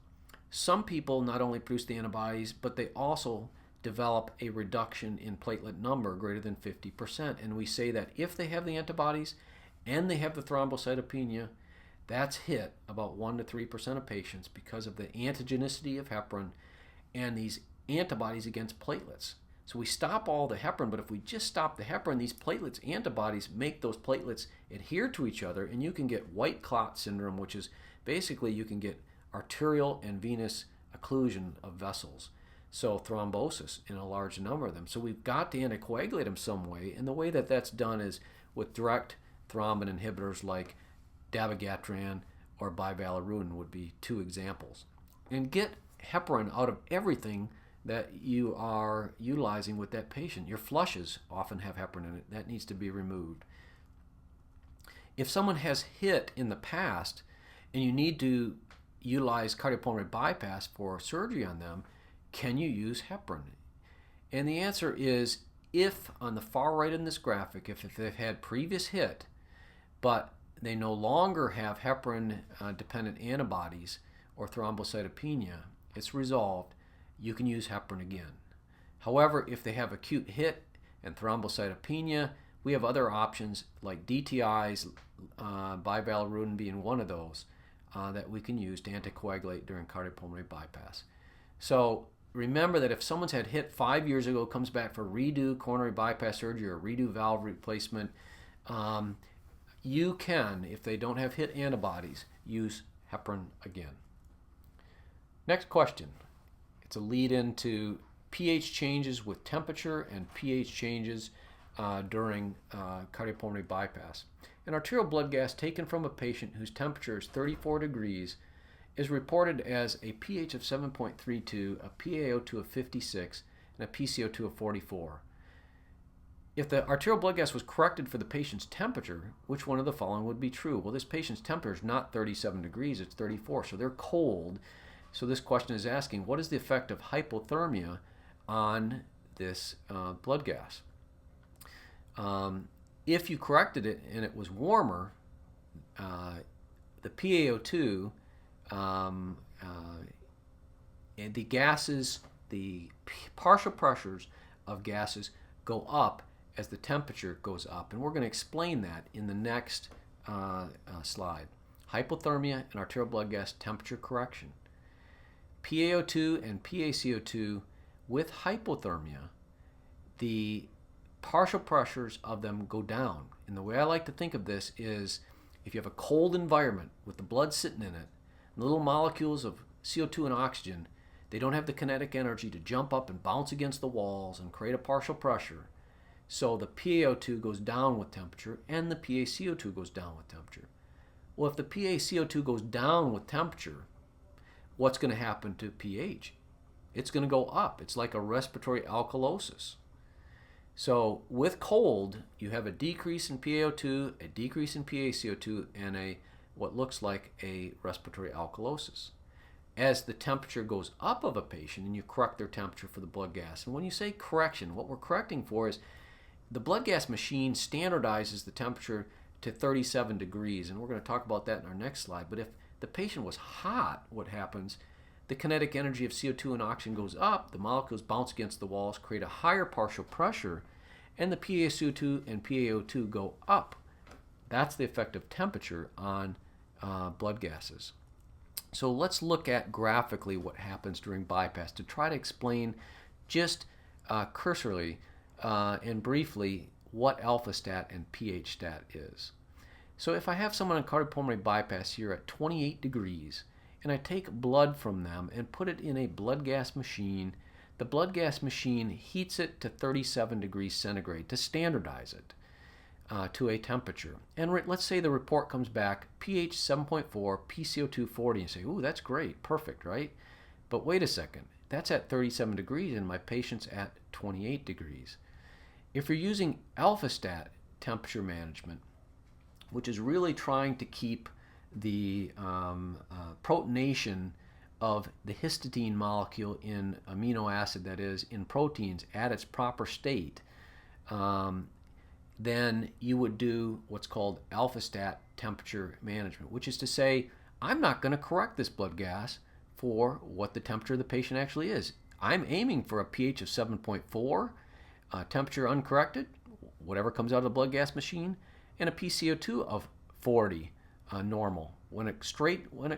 some people not only produce the antibodies, but they also develop a reduction in platelet number greater than 50%. And we say that if they have the antibodies and they have the thrombocytopenia, that's hit about 1 to 3% of patients because of the antigenicity of heparin and these antibodies against platelets. So we stop all the heparin, but if we just stop the heparin, these platelets antibodies make those platelets adhere to each other, and you can get white clot syndrome, which is basically you can get arterial and venous occlusion of vessels. So thrombosis in a large number of them. So we've got to anticoagulate them some way, and the way that that's done is with direct thrombin inhibitors like dabigatran or bivalirudin would be two examples. And get heparin out of everything that you are utilizing with that patient. Your flushes often have heparin in it. That needs to be removed. If someone has HIT in the past and you need to utilize cardiopulmonary bypass for surgery on them, can you use heparin? And the answer is, if on the far right in this graphic, if they've had previous HIT, but they no longer have heparin-dependent antibodies or thrombocytopenia, it's resolved, you can use heparin again. However, if they have acute HIT and thrombocytopenia, we have other options like DTIs, bivalirudin being one of those, that we can use to anticoagulate during cardiopulmonary bypass. So remember that if someone's had HIT 5 years ago, comes back for redo coronary bypass surgery or redo valve replacement, you can, if they don't have HIT antibodies, use heparin again. Next question. It's a lead into pH changes with temperature and pH changes during cardiopulmonary bypass. An arterial blood gas taken from a patient whose temperature is 34 degrees is reported as a pH of 7.32, a PaO2 of 56, and a PCO2 of 44. If the arterial blood gas was corrected for the patient's temperature, which one of the following would be true? Well, this patient's temperature is not 37 degrees, it's 34, so they're cold. So this question is asking, what is the effect of hypothermia on this blood gas? If you corrected it and it was warmer, the PaO2 and the gases, the partial pressures of gases go up as the temperature goes up. And we're going to explain that in the next slide. Hypothermia and arterial blood gas temperature correction. PaO2 and PaCO2 with hypothermia, the partial pressures of them go down. And the way I like to think of this is, if you have a cold environment with the blood sitting in it, little molecules of CO2 and oxygen, they don't have the kinetic energy to jump up and bounce against the walls and create a partial pressure. So the PaO2 goes down with temperature and the PaCO2 goes down with temperature. Well, if the PaCO2 goes down with temperature, what's going to happen to pH? It's going to go up. It's like a respiratory alkalosis. So with cold, you have a decrease in PaO2, a decrease in PaCO2, and what looks like a respiratory alkalosis. As the temperature goes up of a patient, and you correct their temperature for the blood gas. And when you say correction, what we're correcting for is the blood gas machine standardizes the temperature to 37 degrees, and we're going to talk about that in our next slide. But if the patient was hot, what happens? The kinetic energy of CO2 and oxygen goes up, the molecules bounce against the walls, create a higher partial pressure, and the PaCO2 and PaO2 go up. That's the effect of temperature on blood gases. So let's look at graphically what happens during bypass to try to explain just cursorily and briefly what alpha stat and pH stat is. So if I have someone on cardiopulmonary bypass here at 28 degrees, and I take blood from them and put it in a blood gas machine, the blood gas machine heats it to 37 degrees centigrade to standardize it to a temperature. And let's say the report comes back, pH 7.4, PCO2 40, and you say, ooh, that's great, perfect, right? But wait a second, that's at 37 degrees and my patient's at 28 degrees. If you're using alpha stat temperature management, which is really trying to keep the protonation of the histidine molecule in amino acid, that is, in proteins, at its proper state, then you would do what's called alpha stat temperature management, which is to say, I'm not going to correct this blood gas for what the temperature of the patient actually is. I'm aiming for a pH of 7.4, temperature uncorrected, whatever comes out of the blood gas machine, and a PCO2 of 40. Normal when it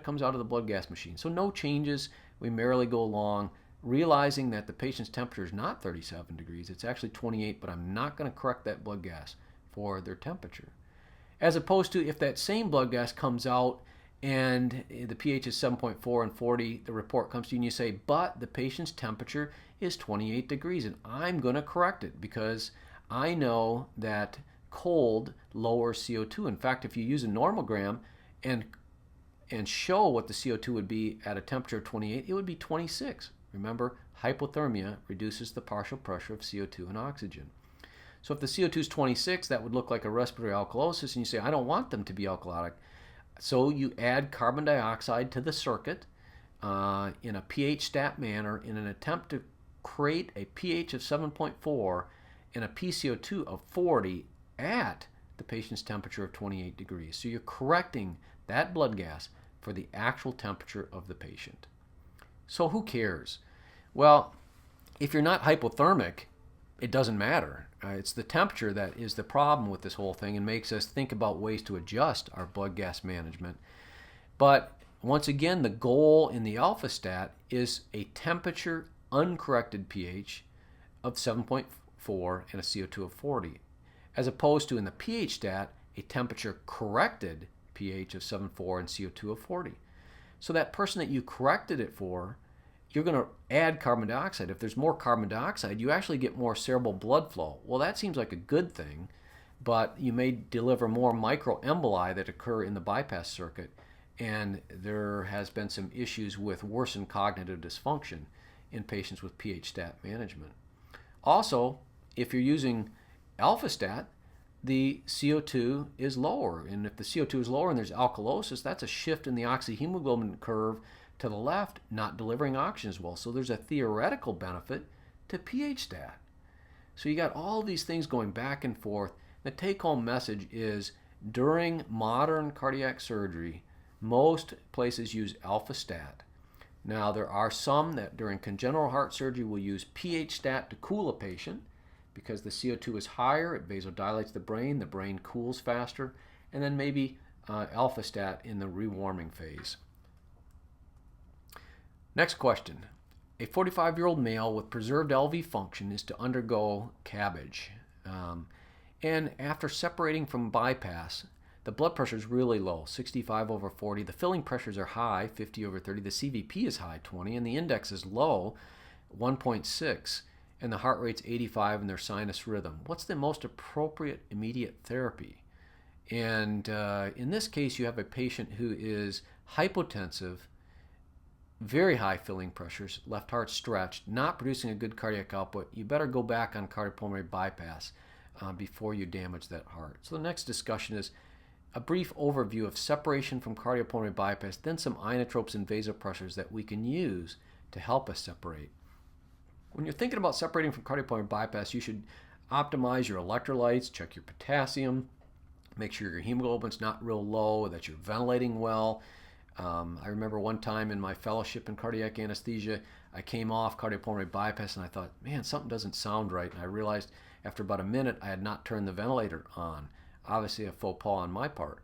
comes out of the blood gas machine. So no changes. We merrily go along realizing that the patient's temperature is not 37 degrees, it's actually 28, but I'm not going to correct that blood gas for their temperature. As opposed to if that same blood gas comes out and the pH is 7.4 and 40, the report comes to you and you say, but the patient's temperature is 28 degrees, and I'm going to correct it because I know that cold lowers CO2. In fact, if you use a normogram and show what the CO2 would be at a temperature of 28, it would be 26. Remember, hypothermia reduces the partial pressure of CO2 and oxygen. So if the CO2 is 26, that would look like a respiratory alkalosis, and you say, I don't want them to be alkalotic. So you add carbon dioxide to the circuit in a pH stat manner in an attempt to create a pH of 7.4 and a pCO2 of 40 at the patient's temperature of 28 degrees. So you're correcting that blood gas for the actual temperature of the patient. So who cares? Well, if you're not hypothermic, it doesn't matter. It's the temperature that is the problem with this whole thing and makes us think about ways to adjust our blood gas management. But once again, the goal in the alpha stat is a temperature uncorrected pH of 7.4 and a CO2 of 40, as opposed to in the pH stat, a temperature corrected pH of 7.4 and CO2 of 40. So that person that you corrected it for, you're going to add carbon dioxide. If there's more carbon dioxide, you actually get more cerebral blood flow. Well, that seems like a good thing, but you may deliver more microemboli that occur in the bypass circuit, and there has been some issues with worsened cognitive dysfunction in patients with pH stat management. Also, if you're using alpha stat, the CO2 is lower, and if the CO2 is lower and there's alkalosis, that's a shift in the oxyhemoglobin curve to the left, not delivering oxygen as well. So there's a theoretical benefit to pH stat. So you got all these things going back and forth. The take-home message is during modern cardiac surgery, most places use alpha stat. Now there are some that during congenital heart surgery will use pH stat to cool a patient because the CO2 is higher, it vasodilates the brain cools faster, and then maybe alpha stat in the rewarming phase. Next question. A 45-year-old male with preserved LV function is to undergo CABG. And after separating from bypass, the blood pressure is really low, 65 over 40. The filling pressures are high, 50 over 30. The CVP is high, 20. And the index is low, 1.6. And the heart rate's 85 and their sinus rhythm. What's the most appropriate immediate therapy? And in this case, you have a patient who is hypotensive, very high filling pressures, left heart stretched, not producing a good cardiac output. You better go back on cardiopulmonary bypass before you damage that heart. So the next discussion is a brief overview of separation from cardiopulmonary bypass, then some inotropes and vasopressors that we can use to help us separate. When you're thinking about separating from cardiopulmonary bypass, you should optimize your electrolytes, check your potassium, make sure your hemoglobin's not real low, that you're ventilating well. I remember one time in my fellowship in cardiac anesthesia, I came off cardiopulmonary bypass and I thought, man, something doesn't sound right. And I realized after about a minute I had not turned the ventilator on. Obviously a faux pas on my part.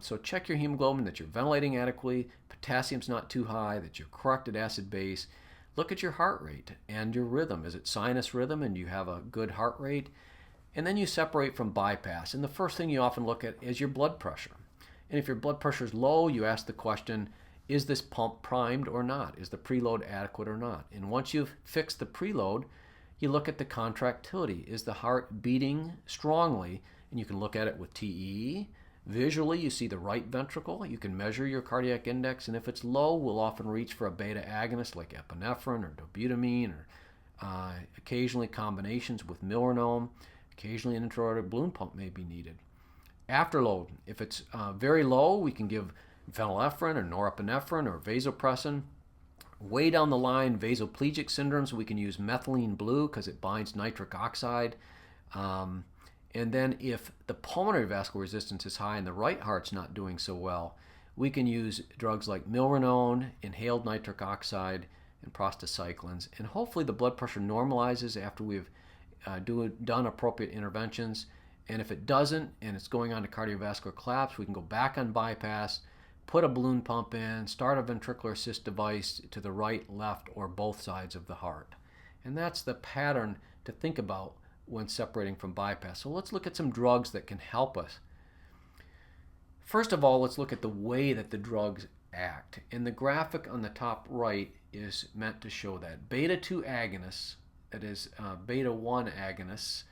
So check your hemoglobin, that you're ventilating adequately, potassium's not too high, that you're corrected acid base. Look at your heart rate and your rhythm. Is it sinus rhythm and you have a good heart rate? And then you separate from bypass. And the first thing you often look at is your blood pressure. And if your blood pressure is low, you ask the question, is this pump primed or not? Is the preload adequate or not? And once you've fixed the preload, you look at the contractility. Is the heart beating strongly? And you can look at it with TE. Visually, you see the right ventricle. You can measure your cardiac index, and if it's low, we'll often reach for a beta agonist like epinephrine or dobutamine, or occasionally combinations with Milrinone. Occasionally an intra-aortic balloon pump may be needed. Afterload, if it's very low, we can give phenylephrine or norepinephrine or vasopressin. Way down the line, vasoplegic syndromes, we can use methylene blue because it binds nitric oxide. And then if the pulmonary vascular resistance is high and the right heart's not doing so well, we can use drugs like Milrinone, inhaled nitric oxide, and prostacyclins. And hopefully the blood pressure normalizes after we've done appropriate interventions. And if it doesn't and it's going on to cardiovascular collapse, we can go back on bypass, put a balloon pump in, start a ventricular assist device to the right, left, or both sides of the heart. And that's the pattern to think about when separating from bypass. So let's look at some drugs that can help us. First of all, let's look at the way that the drugs act. And the graphic on the top right is meant to show that. Beta-2 agonists, that is beta-1 agonists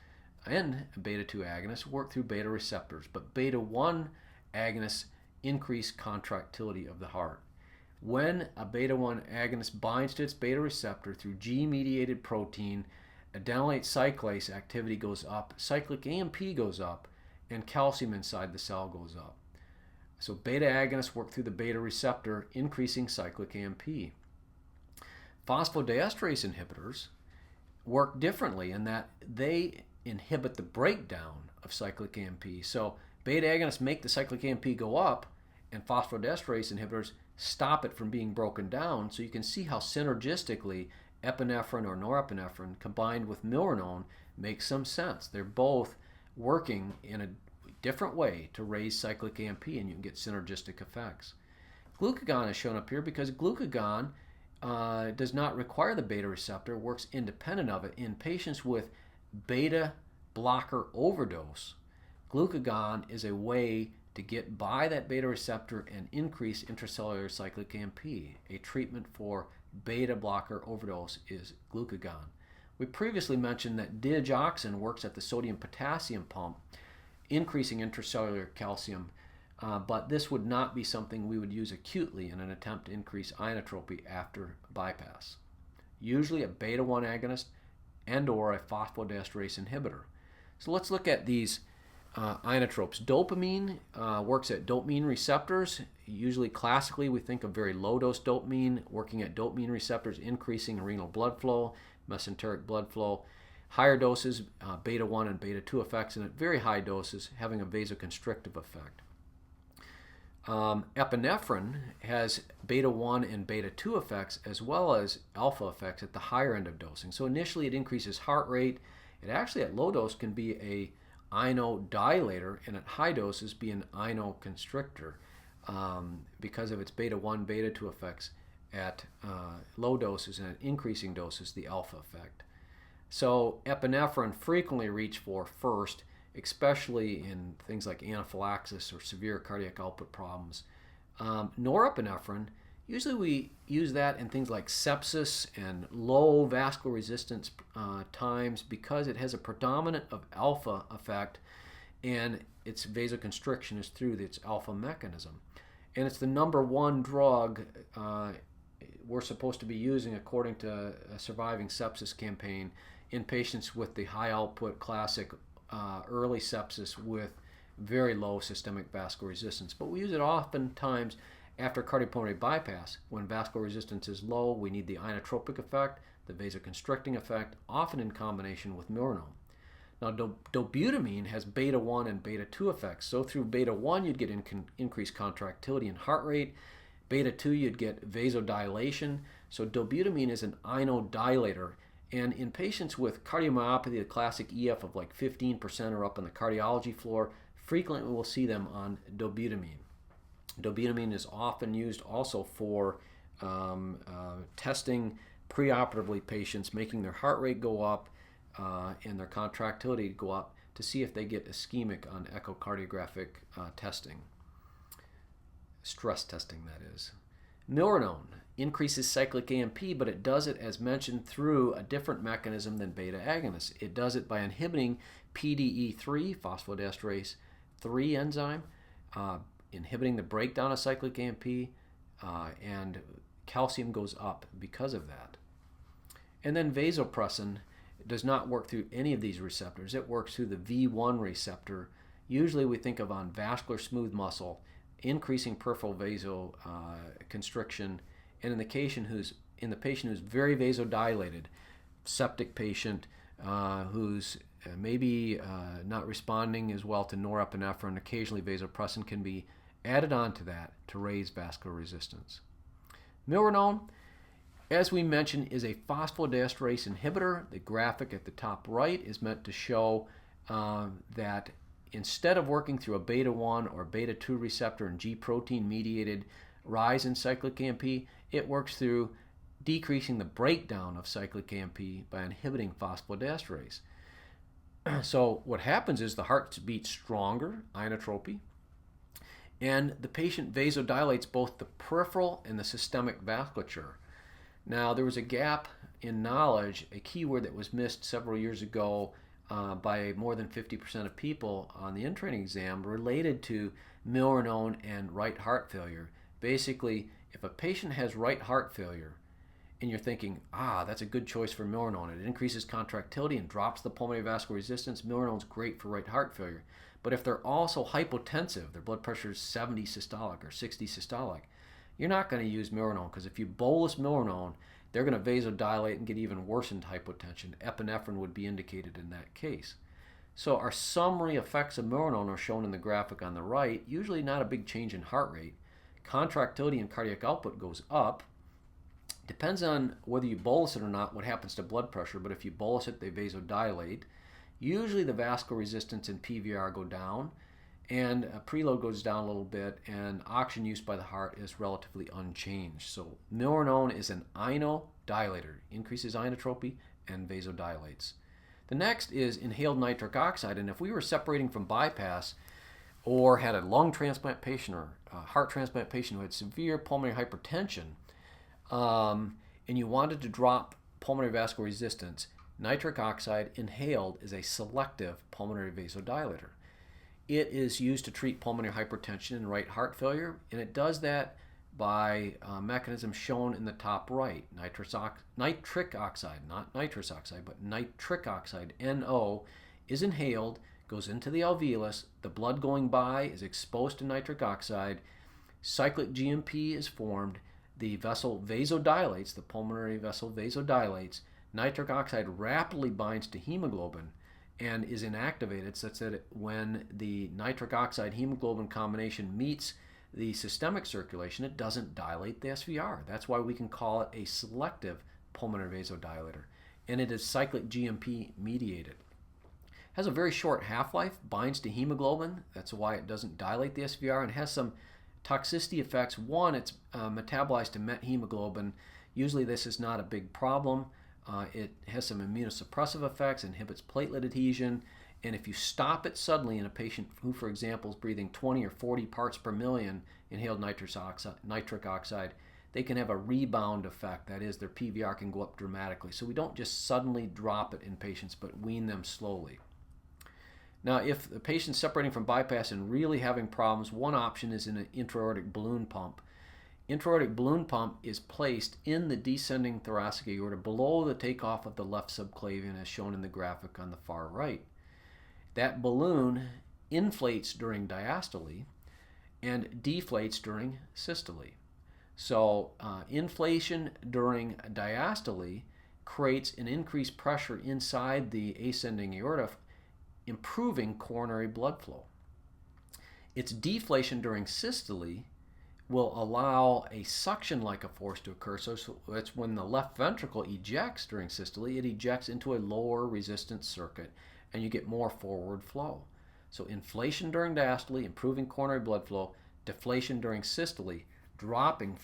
and beta-2 agonists, work through beta receptors, but beta-1 agonists increase contractility of the heart. When a beta-1 agonist binds to its beta receptor through G-mediated protein, adenylate cyclase activity goes up, cyclic AMP goes up, and calcium inside the cell goes up. So beta agonists work through the beta receptor, increasing cyclic AMP. Phosphodiesterase inhibitors work differently in that they inhibit the breakdown of cyclic AMP. So beta agonists make the cyclic AMP go up, and phosphodiesterase inhibitors stop it from being broken down. So you can see how synergistically epinephrine or norepinephrine combined with Milrinone makes some sense. They're both working in a different way to raise cyclic AMP, and you can get synergistic effects. Glucagon is shown up here because glucagon does not require the beta receptor, works independent of it. In patients with beta blocker overdose, glucagon is a way to get by that beta receptor and increase intracellular cyclic AMP. A treatment for beta blocker overdose is glucagon. We previously mentioned that digoxin works at the sodium-potassium pump, increasing intracellular calcium, but this would not be something we would use acutely in an attempt to increase inotropy after bypass. Usually a beta-1 agonist and or a phosphodiesterase inhibitor. So let's look at these inotropes. Dopamine works at dopamine receptors. Usually classically we think of very low-dose dopamine working at dopamine receptors, increasing renal blood flow, mesenteric blood flow. Higher doses, beta-1 and beta-2 effects, and at very high doses having a vasoconstrictive effect. Epinephrine has beta-1 and beta-2 effects as well as alpha effects at the higher end of dosing. So initially it increases heart rate. It actually at low dose can be a inodilator, and at high doses be an inoconstrictor because of its beta-1, beta-2 effects at low doses, and at increasing doses the alpha effect. So epinephrine frequently reached for first, especially in things like anaphylaxis or severe cardiac output problems. Norepinephrine, usually we use that in things like sepsis and low vascular resistance times because it has a predominant of alpha effect, and its vasoconstriction is through its alpha mechanism. And it's the number one drug we're supposed to be using according to a surviving sepsis campaign in patients with the high output classic early sepsis with very low systemic vascular resistance. But we use it oftentimes after cardiopulmonary bypass. When vascular resistance is low, we need the inotropic effect, the vasoconstricting effect, often in combination with Milrinone. Now, dobutamine has beta-1 and beta-2 effects. So through beta-1, you'd get increased contractility and heart rate. Beta-2, you'd get vasodilation. So dobutamine is an inodilator. And in patients with cardiomyopathy, the classic EF of like 15% or up on the cardiology floor, frequently we'll see them on dobutamine. Dobutamine is often used also for testing preoperatively patients, making their heart rate go up and their contractility go up to see if they get ischemic on echocardiographic testing. Stress testing, that is. Milrinone increases cyclic AMP, but it does it, as mentioned, through a different mechanism than beta agonists. It does it by inhibiting PDE3, phosphodiesterase 3 enzyme, inhibiting the breakdown of cyclic AMP, and calcium goes up because of that. And then vasopressin does not work through any of these receptors. It works through the V1 receptor. Usually we think of on vascular smooth muscle, increasing peripheral vasoconstriction, and in the patient who's very vasodilated, septic patient who's maybe not responding as well to norepinephrine, occasionally vasopressin can be added on to that to raise vascular resistance. Milrinone, as we mentioned, is a phosphodiesterase inhibitor. The graphic at the top right is meant to show that instead of working through a beta 1 or beta 2 receptor and G protein mediated rise in cyclic AMP, it works through decreasing the breakdown of cyclic AMP by inhibiting phosphodiesterase. So what happens is the heart beats stronger, inotropy, and the patient vasodilates both the peripheral and the systemic vasculature. Now, there was a gap in knowledge, a keyword that was missed several years ago by more than 50% of people on the in-training exam related to Milrinone and right heart failure. Basically, if a patient has right heart failure and you're thinking, that's a good choice for Milrinone, it increases contractility and drops the pulmonary vascular resistance, Milrinone's great for right heart failure. But if they're also hypotensive, their blood pressure is 70 systolic or 60 systolic, you're not going to use Milrinone, because if you bolus Milrinone, they're going to vasodilate and get even worsened hypotension. Epinephrine would be indicated in that case. So our summary effects of Milrinone are shown in the graphic on the right. Usually not a big change in heart rate. Contractility and cardiac output goes up. Depends on whether you bolus it or not, what happens to blood pressure, but if you bolus it, they vasodilate. Usually the vascular resistance and PVR go down, and preload goes down a little bit, and oxygen use by the heart is relatively unchanged. So Milrinone is an inodilator, increases inotropy and vasodilates. The next is inhaled nitric oxide, and if we were separating from bypass or had a lung transplant patient or a heart transplant patient who had severe pulmonary hypertension, and you wanted to drop pulmonary vascular resistance, nitric oxide inhaled is a selective pulmonary vasodilator. It is used to treat pulmonary hypertension and right heart failure, and it does that by a mechanism shown in the top right. Nitric oxide, not nitrous oxide, but nitric oxide, NO, is inhaled, goes into the alveolus, the blood going by is exposed to nitric oxide, cyclic GMP is formed, the vessel vasodilates, the pulmonary vessel vasodilates, nitric oxide rapidly binds to hemoglobin and is inactivated such that when the nitric oxide hemoglobin combination meets the systemic circulation, it doesn't dilate the SVR. That's why we can call it a selective pulmonary vasodilator. And it is cyclic GMP mediated. Has a very short half-life, binds to hemoglobin. That's why it doesn't dilate the SVR, and has some toxicity effects. One, it's metabolized to methemoglobin. Usually this is not a big problem. It has some immunosuppressive effects, inhibits platelet adhesion, and if you stop it suddenly in a patient who, for example, is breathing 20 or 40 parts per million inhaled nitric oxide, they can have a rebound effect. That is, their PVR can go up dramatically. So we don't just suddenly drop it in patients, but wean them slowly. Now, if the patient's separating from bypass and really having problems, one option is in an intra-aortic balloon pump. Intra-aortic balloon pump is placed in the descending thoracic aorta below the takeoff of the left subclavian, as shown in the graphic on the far right. That balloon inflates during diastole and deflates during systole. So inflation during diastole creates an increased pressure inside the ascending aorta, improving coronary blood flow. Its deflation during systole will allow a suction-like a force to occur. So that's when the left ventricle ejects during systole, it ejects into a lower resistance circuit, and you get more forward flow. So inflation during diastole, improving coronary blood flow, deflation during systole, dropping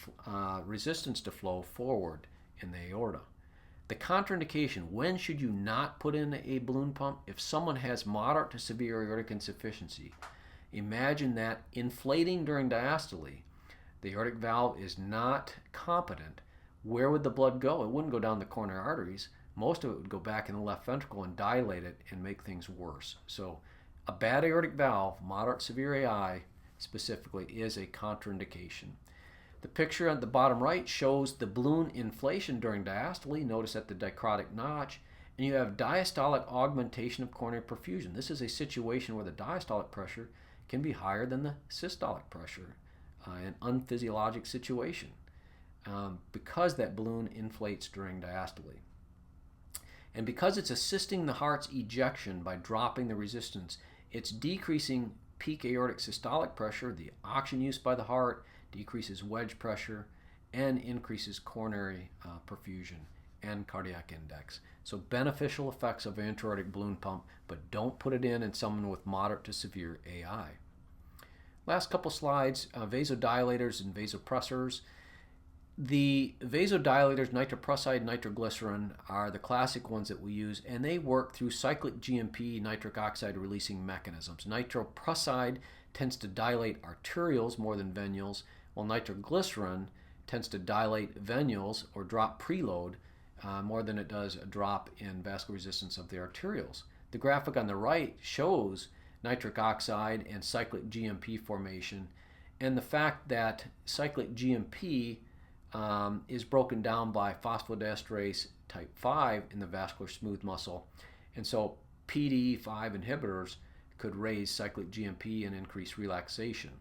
resistance to flow forward in the aorta. The contraindication, when should you not put in a balloon pump? If someone has moderate to severe aortic insufficiency, imagine that inflating during diastole, the aortic valve is not competent. Where would the blood go? It wouldn't go down the coronary arteries. Most of it would go back in the left ventricle and dilate it and make things worse. So a bad aortic valve, moderate severe AI specifically, is a contraindication. The picture at the bottom right shows the balloon inflation during diastole. Notice at the dicrotic notch, and you have diastolic augmentation of coronary perfusion. This is a situation where the diastolic pressure can be higher than the systolic pressure, an unphysiologic situation, because that balloon inflates during diastole. And because it's assisting the heart's ejection by dropping the resistance, it's decreasing peak aortic systolic pressure, the oxygen use by the heart, decreases wedge pressure, and increases coronary perfusion and cardiac index. So beneficial effects of intra-aortic balloon pump, but don't put it in someone with moderate to severe AI. Last couple slides, vasodilators and vasopressors. The vasodilators, nitroprusside, nitroglycerin, are the classic ones that we use, and they work through cyclic GMP nitric oxide releasing mechanisms. Nitroprusside tends to dilate arterioles more than venules, while nitroglycerin tends to dilate venules or drop preload more than it does a drop in vascular resistance of the arterioles. The graphic on the right shows nitric oxide and cyclic GMP formation, and the fact that cyclic GMP is broken down by phosphodiesterase type 5 in the vascular smooth muscle, and so PDE5 inhibitors could raise cyclic GMP and increase relaxation.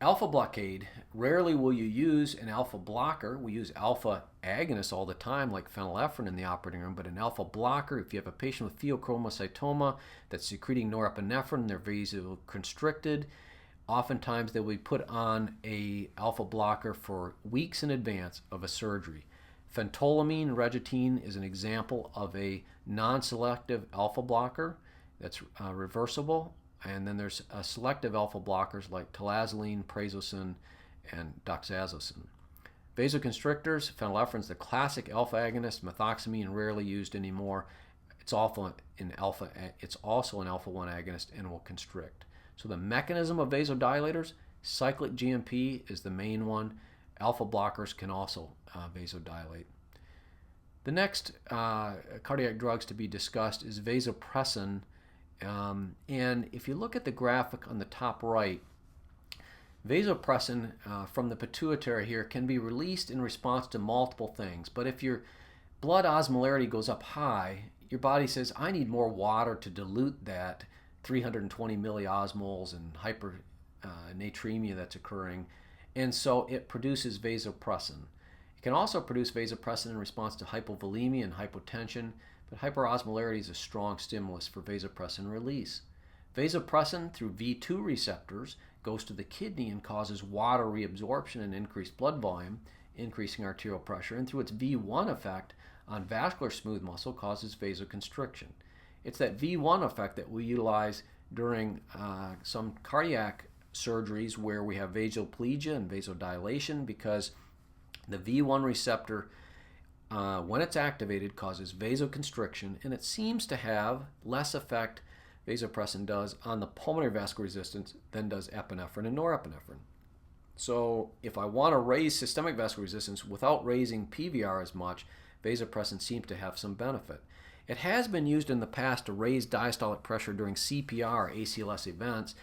Alpha blockade, rarely will you use an alpha blocker. We use alpha agonists all the time, like phenylephrine in the operating room, but an alpha blocker, if you have a patient with pheochromocytoma that's secreting norepinephrine, they're vasoconstricted, oftentimes they will be put on a alpha blocker for weeks in advance of a surgery. Phentolamine, regitine is an example of a non-selective alpha blocker that's reversible. And then there's selective alpha blockers like telazoline, prazosin, and doxazosin. Vasoconstrictors, phenylephrine is the classic alpha agonist. Methoxamine rarely used anymore. It's also an alpha 1 agonist and will constrict. So the mechanism of vasodilators, cyclic GMP is the main one. Alpha blockers can also vasodilate. The next cardiac drugs to be discussed is vasopressin. And if you look at the graphic on the top right, vasopressin from the pituitary here can be released in response to multiple things. But if your blood osmolarity goes up high, your body says, I need more water to dilute that 320 milliosmoles and hypernatremia that's occurring. And so it produces vasopressin. It can also produce vasopressin in response to hypovolemia and hypotension. But hyperosmolarity is a strong stimulus for vasopressin release. Vasopressin through V2 receptors goes to the kidney and causes water reabsorption and increased blood volume, increasing arterial pressure, and through its V1 effect on vascular smooth muscle causes vasoconstriction. It's that V1 effect that we utilize during some cardiac surgeries where we have vasoplegia and vasodilation, because the V1 receptor when it's activated, causes vasoconstriction, and it seems to have less effect, vasopressin does, on the pulmonary vascular resistance than does epinephrine and norepinephrine. So if I want to raise systemic vascular resistance without raising PVR as much, vasopressin seems to have some benefit. It has been used in the past to raise diastolic pressure during CPR ACLS events.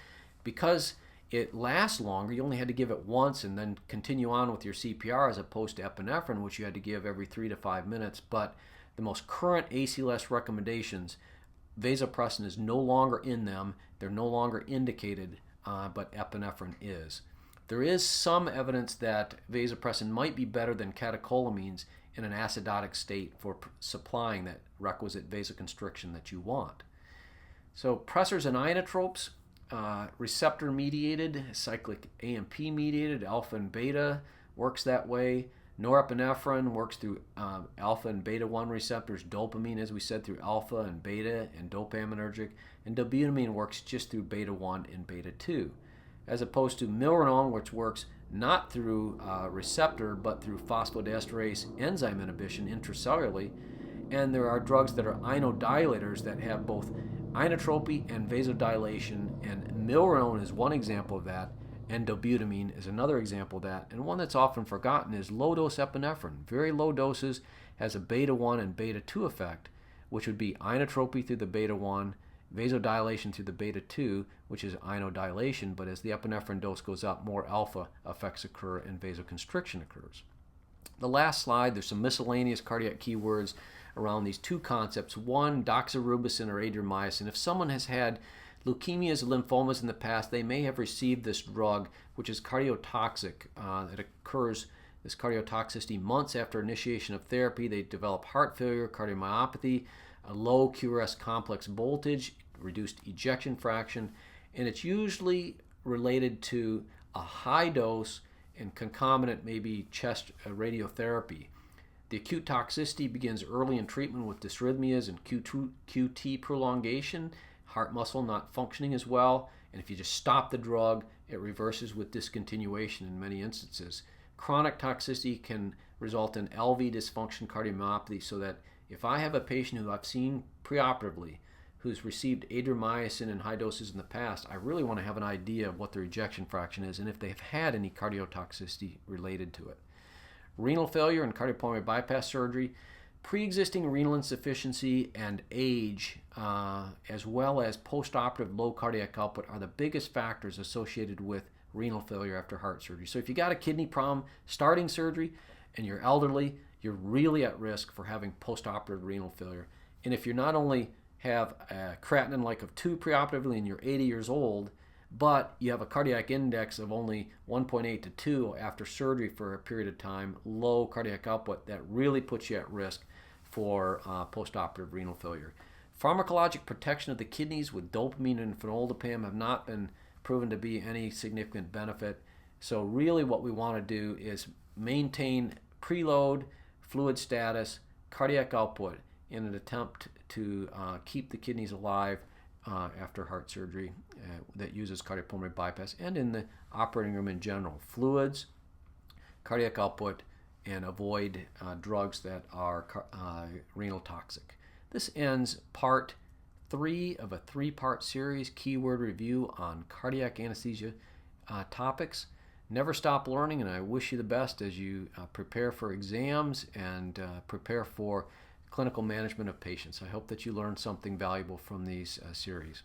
Because it lasts longer, you only had to give it once and then continue on with your CPR, as opposed to epinephrine, which you had to give every 3 to 5 minutes. But the most current ACLS recommendations, vasopressin is no longer in them. They're no longer indicated, but epinephrine is. There is some evidence that vasopressin might be better than catecholamines in an acidotic state for supplying that requisite vasoconstriction that you want. So pressors and inotropes, receptor-mediated, cyclic AMP-mediated, alpha and beta works that way. Norepinephrine works through alpha and beta-1 receptors. Dopamine, as we said, through alpha and beta and dopaminergic. And dobutamine works just through beta-1 and beta-2. As opposed to Milrinone, which works not through receptor, but through phosphodiesterase enzyme inhibition intracellularly. And there are drugs that are inodilators that have both inotropy and vasodilation, and Milrinone is one example of that, and dobutamine is another example of that. And one that's often forgotten is low-dose epinephrine. Very low doses has a beta-1 and beta-2 effect, which would be inotropy through the beta-1, vasodilation through the beta-2, which is inodilation, but as the epinephrine dose goes up, more alpha effects occur and vasoconstriction occurs. The last slide, there's some miscellaneous cardiac keywords around these two concepts. One, doxorubicin or adriamycin. If someone has had leukemias, lymphomas in the past, they may have received this drug, which is cardiotoxic. It occurs, this cardiotoxicity, months after initiation of therapy. They develop heart failure, cardiomyopathy, a low QRS complex voltage, reduced ejection fraction, and it's usually related to a high dose and concomitant maybe chest radiotherapy. The acute toxicity begins early in treatment with dysrhythmias and QT prolongation, heart muscle not functioning as well, and if you just stop the drug, it reverses with discontinuation in many instances. Chronic toxicity can result in LV dysfunction cardiomyopathy, so that if I have a patient who I've seen preoperatively who's received adriamycin in high doses in the past, I really want to have an idea of what their ejection fraction is and if they've had any cardiotoxicity related to it. Renal failure and cardiopulmonary bypass surgery, pre-existing renal insufficiency and age, as well as postoperative low cardiac output are the biggest factors associated with renal failure after heart surgery. So if you got a kidney problem starting surgery and you're elderly, you're really at risk for having postoperative renal failure. And if you not only have a creatinine like of 2 preoperatively and you're 80 years old, but you have a cardiac index of only 1.8 to 2 after surgery for a period of time, low cardiac output, that really puts you at risk for postoperative renal failure. Pharmacologic protection of the kidneys with dopamine and phenoldiazepam have not been proven to be any significant benefit. So really what we want to do is maintain preload, fluid status, cardiac output in an attempt to keep the kidneys alive after heart surgery that uses cardiopulmonary bypass, and in the operating room in general. Fluids, cardiac output, and avoid drugs that are renal toxic. This ends part 3 of a 3-part series, keyword review on cardiac anesthesia topics. Never stop learning, and I wish you the best as you prepare for exams and prepare for clinical management of patients. I hope that you learned something valuable from these series.